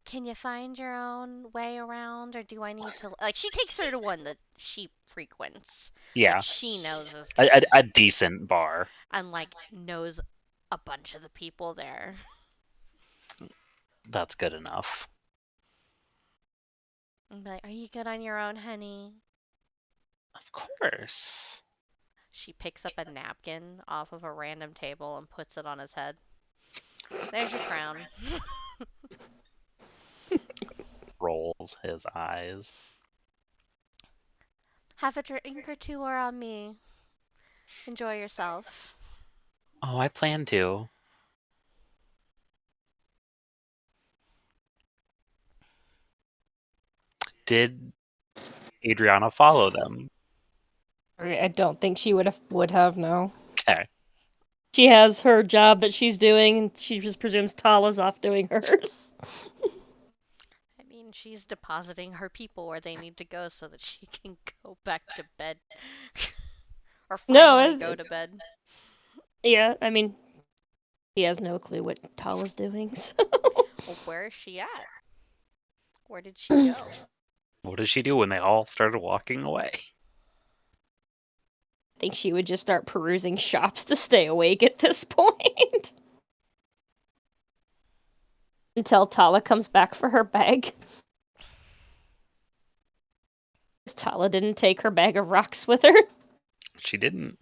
Can you find your own way around, or do I need to? Like, she takes her to one that she frequents, Yeah. that she knows is A, good, a, a decent bar. and like knows a bunch of the people there. That's good enough. And be like, "Are you good on your own, honey?" Of course. She picks up a napkin off of a random table and puts it on his head. There's your crown. Rolls his eyes. Have a drink or two or on me. Enjoy yourself. Oh, I plan to. Did Adriana follow them? I don't think she would have no. Okay. She has her job that she's doing, and she just presumes Tala's off doing hers. I mean, she's depositing her people where they need to go so that she can go back to bed. Or No, finally go to bed. yeah, I mean, he has no clue what Tala's doing. So. Well, where is she at? Where did she go? What did she do when they all started walking away? I think she would just start perusing shops to stay awake at this point. Until Tala comes back for her bag. Tala didn't take her bag of rocks with her. She didn't.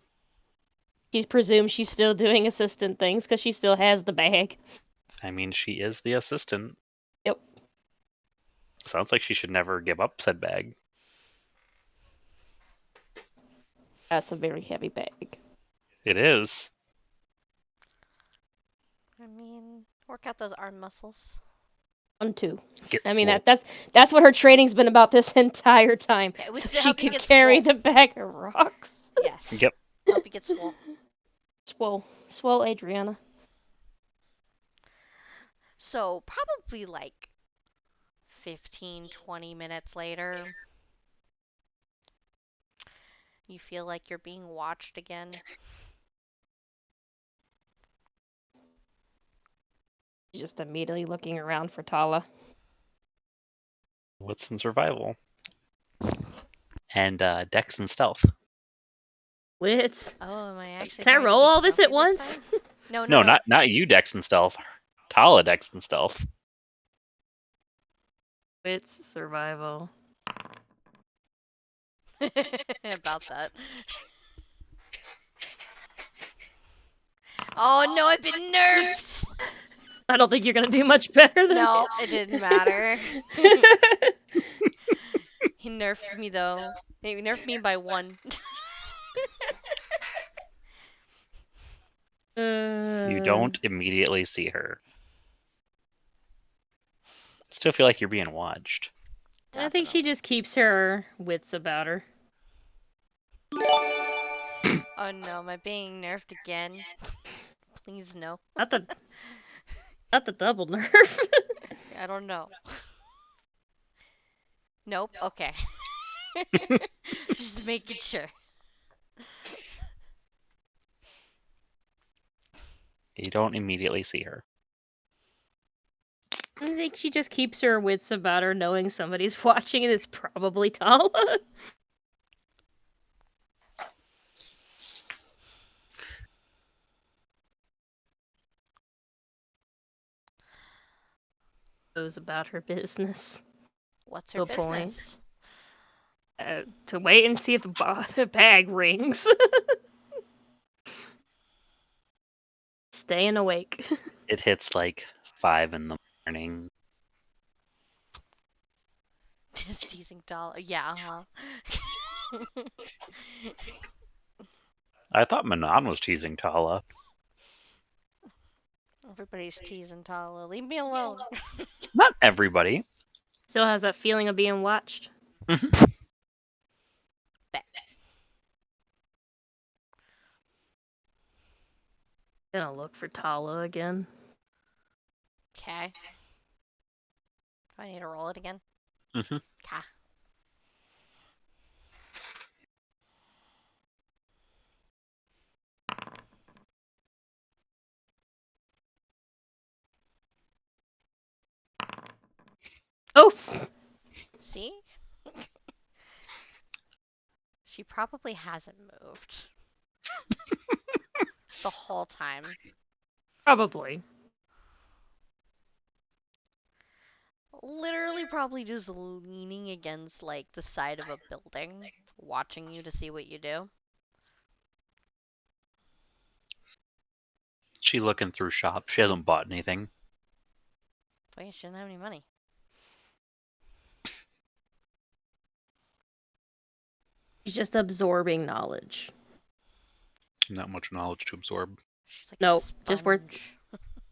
She presumes she's still doing assistant things because she still has the bag. I mean, she is the assistant. Yep. Sounds like she should never give up said bag. That's a very heavy bag. It is. I mean, work out those arm muscles. 1, 2. Get I mean swole. that's what her training's been about this entire time. Yeah, it was So to she help you could get carry swole. the bag of rocks. Yes. Yep. Help you get swole. Swole Adriana. So probably like 15, 20 minutes later, you feel like you're being watched again. Just immediately looking around for Tala. What's in survival? And Dex and stealth. Wits. Oh, am I actually Can I trying to roll be all this at stealthy this once? time? No, No, no. not you, Dex and stealth. Tala, Dex and stealth. Wits, survival. About that. Oh no, I've been nerfed! I don't think you're gonna do much better than. No, it didn't matter. He nerfed me though. He nerfed me by 1. You don't immediately see her. Still feel like you're being watched. I think she just keeps her wits about her. Oh no, am I being nerfed again? Please no. Not the double nerf. I don't know. Nope, okay. Just making sure. You don't immediately see her. I think she just keeps her wits about her, knowing somebody's watching, and it's probably Tala. Goes about her business. What's her To a point. business? To wait and see if the bag rings. Staying awake. It hits like 5 in the morning. Just teasing doll. Yeah, huh? I thought Manon was teasing Tala. Everybody's teasing Tala. Leave me alone. Not everybody. Still has that feeling of being watched. Mhm. Bet. Gonna look for Tala again. Okay. Do I need to roll it again? Mhm. Okay. Oh! See? She probably hasn't moved. The whole time. Probably. Literally probably just leaning against like the side of a building, watching you to see what you do. She looking through shop. She hasn't bought anything. Wait, she didn't have any money. She's just absorbing knowledge. Not much knowledge to absorb. She's like Nope, a just worth. sponge.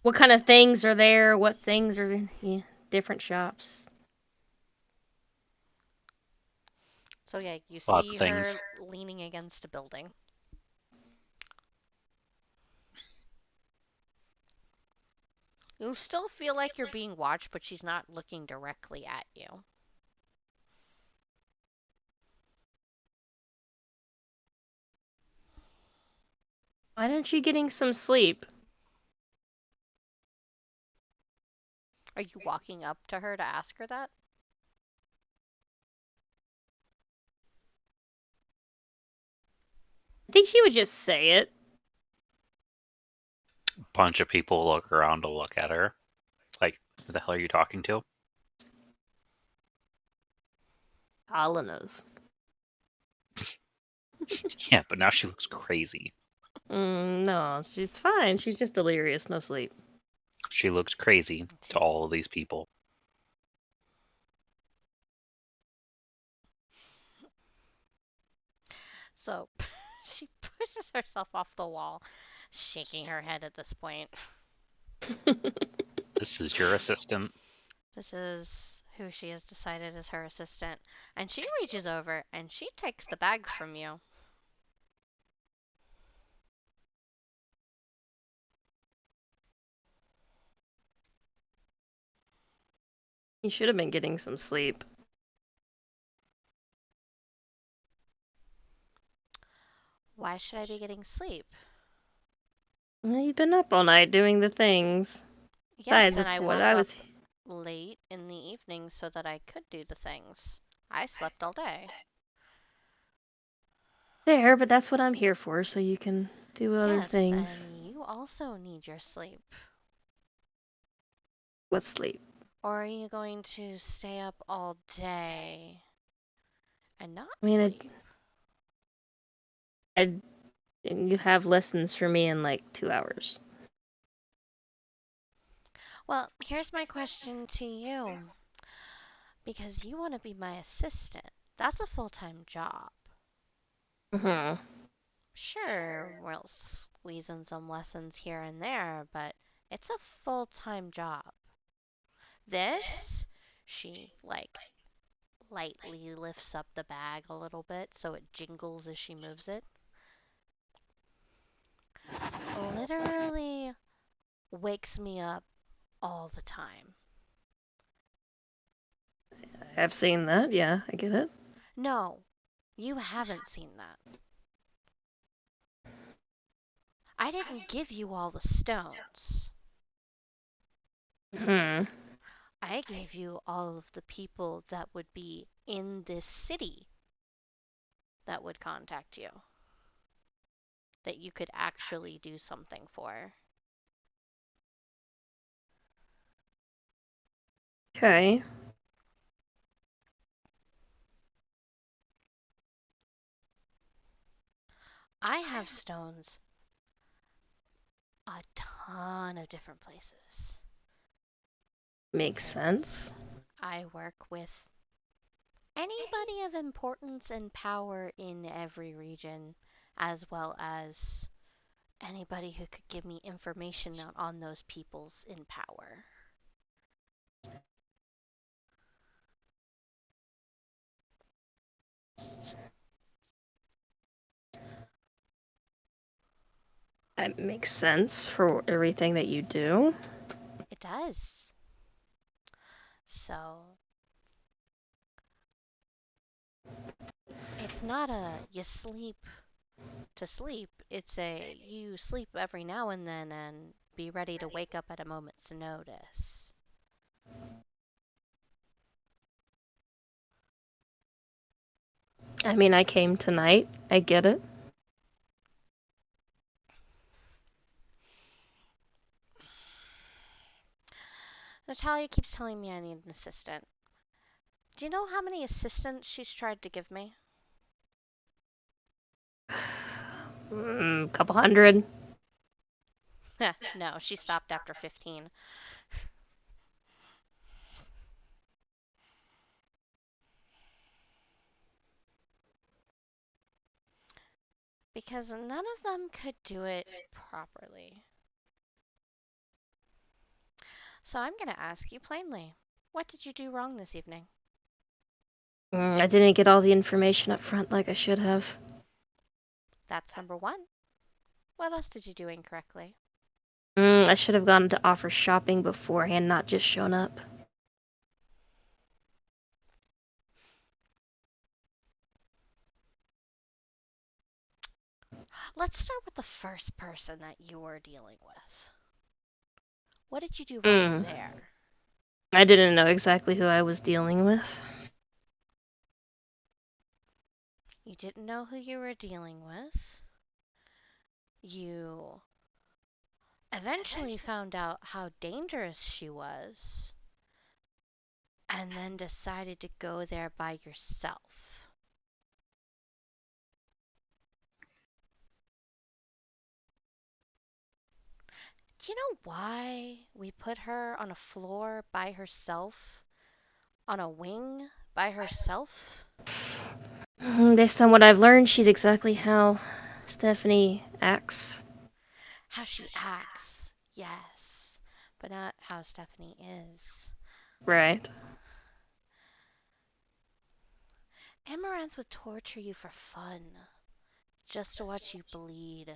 What kind of things are there? What things are in different shops? So yeah, you Lots see of her things. leaning against a building. You still feel like you're being watched, but she's not looking directly at you. Why aren't you getting some sleep? Are you walking up to her to ask her that? I think she would just say it. Bunch of people look around to look at her. Like, who the hell are you talking to? Tala knows. Yeah, but now she looks crazy. No, she's fine. She's just delirious, no sleep. She looks crazy to all of these people. So she pushes herself off the wall, shaking her head at this point. This is your assistant. This is who she has decided is her assistant. And she reaches over and she takes the bag from you. You should have been getting some sleep. Why should I be getting sleep? Well, you've been up all night doing the things. Yes, Besides, and that's I what woke I up was late in the evening so that I could do the things. I slept all day. there, but that's what I'm here for, so you can do other Yes, and things. you also need your sleep. What sleep? Or are you going to stay up all day and not I mean, sleep? you have lessons for me in like 2 hours. Well, here's my question to you. Because you want to be my assistant. That's a full time job. Mm-hmm. Sure, we'll squeeze in some lessons here and there, but it's a full time job. This, she like lightly lifts up the bag a little bit so it jingles as she moves it. Literally wakes me up all the time. I've seen that. Yeah, I get it. No, you haven't seen that. I didn't give you all the stones. Hmm. I gave you all of the people that would be in this city that would contact you, that you could actually do something for. Okay. I have stones a ton of different places. Makes And sense. I work with anybody of importance and power in every region, as well as anybody who could give me information on those peoples in power. That makes sense for everything that you do. It does. So it's not a you sleep to sleep, it's a you sleep every now and then and be ready to wake up at a moment's notice. I mean, I came tonight. I get it. Natalia keeps telling me I need an assistant. Do you know how many assistants she's tried to give me? Couple hundred. No, she stopped after 15. Because none of them could do it properly. So I'm going to ask you plainly, what did you do wrong this evening? I didn't get all the information up front like I should have. That's number one. What else did you do incorrectly? I should have gone to offer shopping beforehand, not just shown up. Let's start with the first person that you were dealing with. What did you do wrong Mm. there? I didn't know exactly who I was dealing with. You didn't know who you were dealing with. You eventually found out how dangerous she was, and then decided to go there by yourself. Do you know why we put her on a floor by herself? On a wing by herself? Based on what I've learned, she's exactly how Stephanie acts. How she acts, yes, but not how Stephanie is. Right. Amaranth would torture you for fun, just to watch you bleed.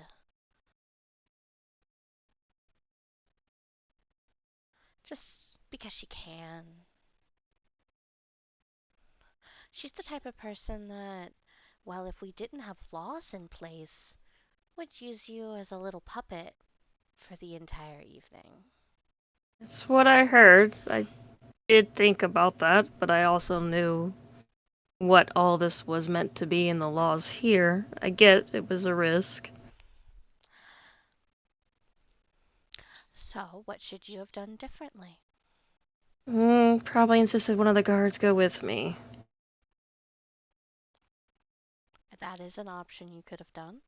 Just because she can. She's the type of person that, well, if we didn't have laws in place, would use you as a little puppet for the entire evening. It's what I heard. I did think about that, but I also knew what all this was meant to be in the laws here. I get it was a risk. So, what should you have done differently? Probably insisted one of the guards go with me. That is an option you could have done.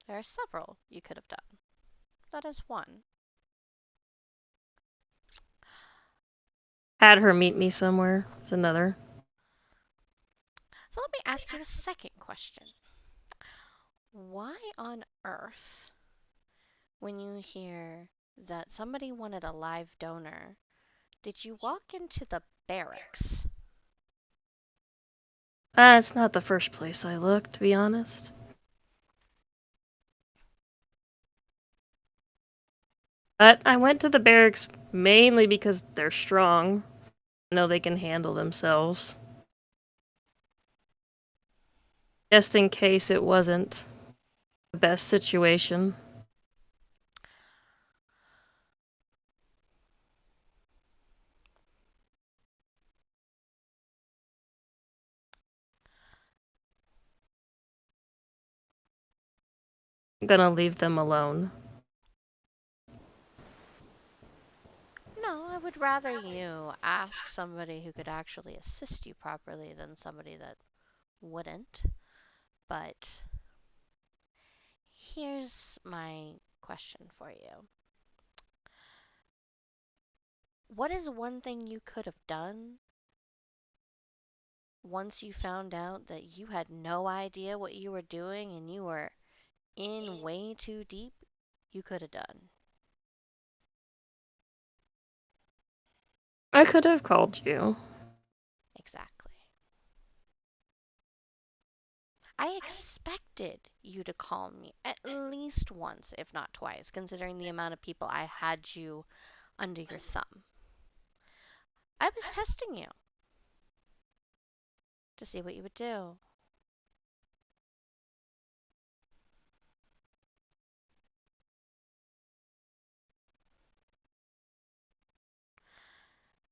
There are several you could have done. That is one. Had her meet me somewhere is another. So let me ask you a second question. Why on earth, when you hear that somebody wanted a live donor, did you walk into the barracks? It's not the first place I looked, to be honest. But I went to the barracks mainly because they're strong. I know they can handle themselves. Just in case it wasn't the best situation. I'm gonna leave them alone. No, I would rather you ask somebody who could actually assist you properly than somebody that wouldn't. But here's my question for you. What is one thing you could have done once you found out that you had no idea what you were doing and you were in way too deep? You could have done. I could have called you. Exactly. I expected you to call me at least once, if not twice, considering the amount of people I had you under your thumb. I was testing you to see what you would do.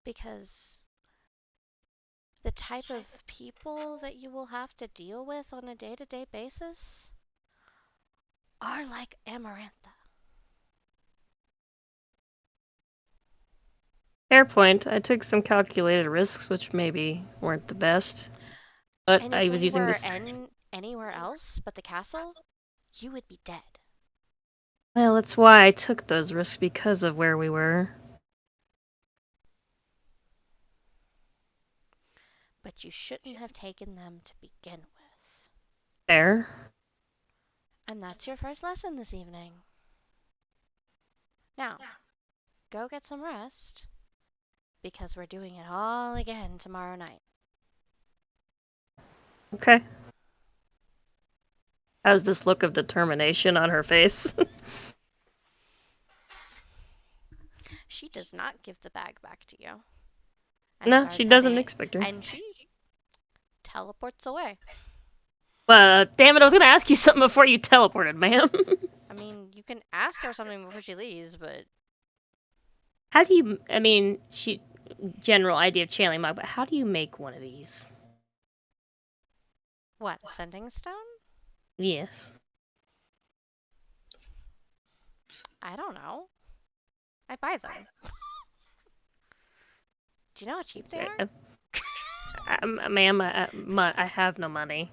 Because the type of people that you will have to deal with on a day to day basis are like Amarantha. Fair point. I took some calculated risks, which maybe weren't the best. But And I if was we using were this. anywhere else but the castle, you would be dead. Well, that's why I took those risks because of where we were. But you shouldn't have taken them to begin with. There. And that's your first lesson this evening. Now, go get some rest, because we're doing it all again tomorrow night. Okay. How's this look of determination on her face? She does not give the bag back to you and No, she starts doesn't heading, expect her. and she teleports away. Damn it, I was gonna ask you something before you teleported, ma'am. I mean, you can ask her something before she leaves, but How do you, I mean, general idea of channeling mug, but how do you make one of these? what, a sending stone? Yes. I don't know. I buy them. Do you know how cheap they are? Ma'am, I have no money.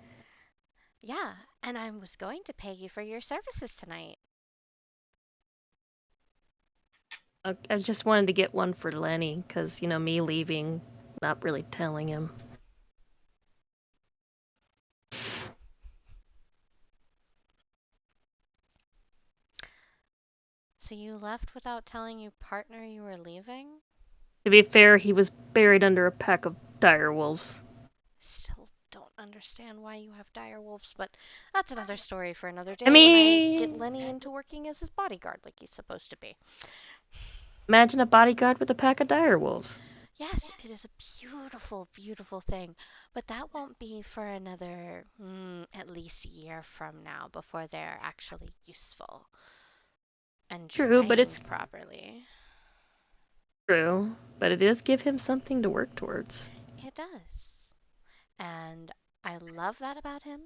Yeah, and I was going to pay you for your services tonight. I just wanted to get one for Lenny, because, me leaving, not really telling him. So you left without telling your partner you were leaving? To be fair, he was buried under a pack of dire wolves. Still don't understand why you have dire wolves, but that's another story for another I day when I get mean, Lenny into working as his bodyguard like he's supposed to be. imagine a bodyguard with a pack of dire wolves. Yes, it is a beautiful, beautiful thing, but that won't be for another at least a year from now before they're actually useful and True, but it's trained properly. true. But it does give him something to work towards. It does. And I love that about him,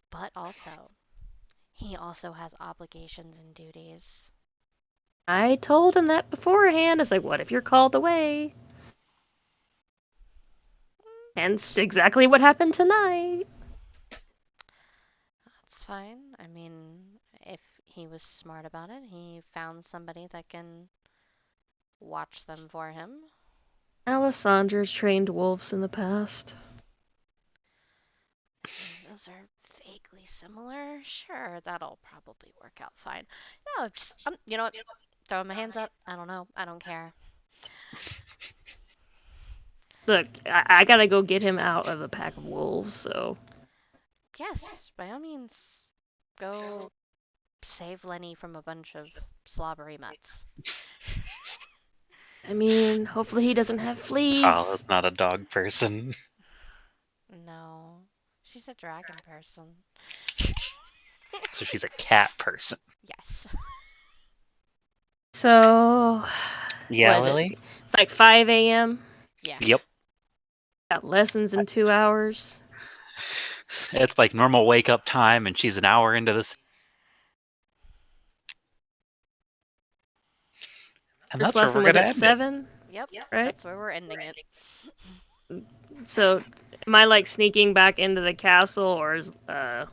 but also, he also has obligations and duties. I told him that beforehand. It's like, what if you're called away? Hence exactly what happened tonight. That's fine. I mean, if he was smart about it, he found somebody that can watch them for him. Alessandra's trained wolves in the past. I mean, those are vaguely similar. Sure, that'll probably work out fine. No, just you know what? Throwing my hands up. I don't know. I don't care. Look, I gotta go get him out of a pack of wolves, so. Yes, by all means, go save Lenny from a bunch of slobbery mutts. I mean, hopefully he doesn't have Tala's fleas. not a dog person. No, she's a dragon person. So she's a cat person. Yes. So, what Yeah, is it? Lily? It's like 5 a.m. Yeah. Yep. Got lessons in 2 hours. It's like normal wake up time, and she's an hour into this. And First that's where lesson we're was going to at end it. 7, Yep. right? That's where we're ending it. So, am I like sneaking back into the castle, or is I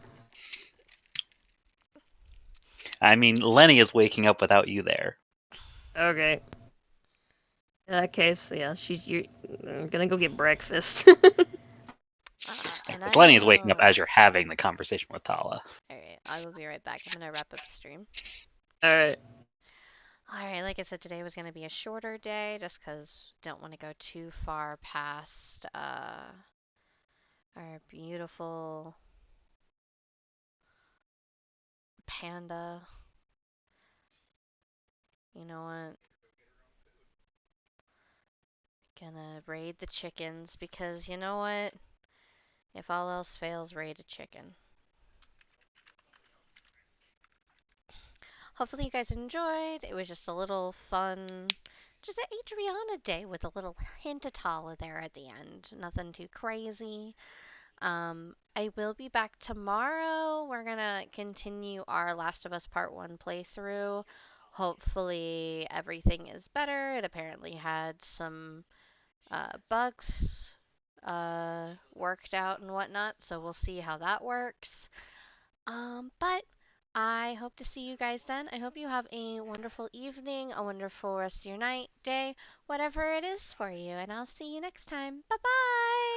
mean, Lenny is waking up without you there. okay? In that case, yeah, you're gonna go get breakfast. And Because I Lenny is waking up will. as you're having the conversation with Tala. Alright, I will be right back. I'm gonna wrap up the stream. All right. Alright, like I said, today was gonna be a shorter day just because don't want to go too far past our beautiful panda. You know what? Gonna raid the chickens because you know what? If all else fails, raid a chicken. Hopefully you guys enjoyed. It was just a little fun, just an Adriana day with a little hint of Tala there at the end. Nothing too crazy. I will be back tomorrow. We're gonna continue our Last of Us Part 1 playthrough. Hopefully everything is better. It apparently had some bugs worked out and whatnot, so we'll see how that works. But I hope to see you guys then. I hope you have a wonderful evening, a wonderful rest of your night, day, whatever it is for you, and I'll see you next time. Bye bye!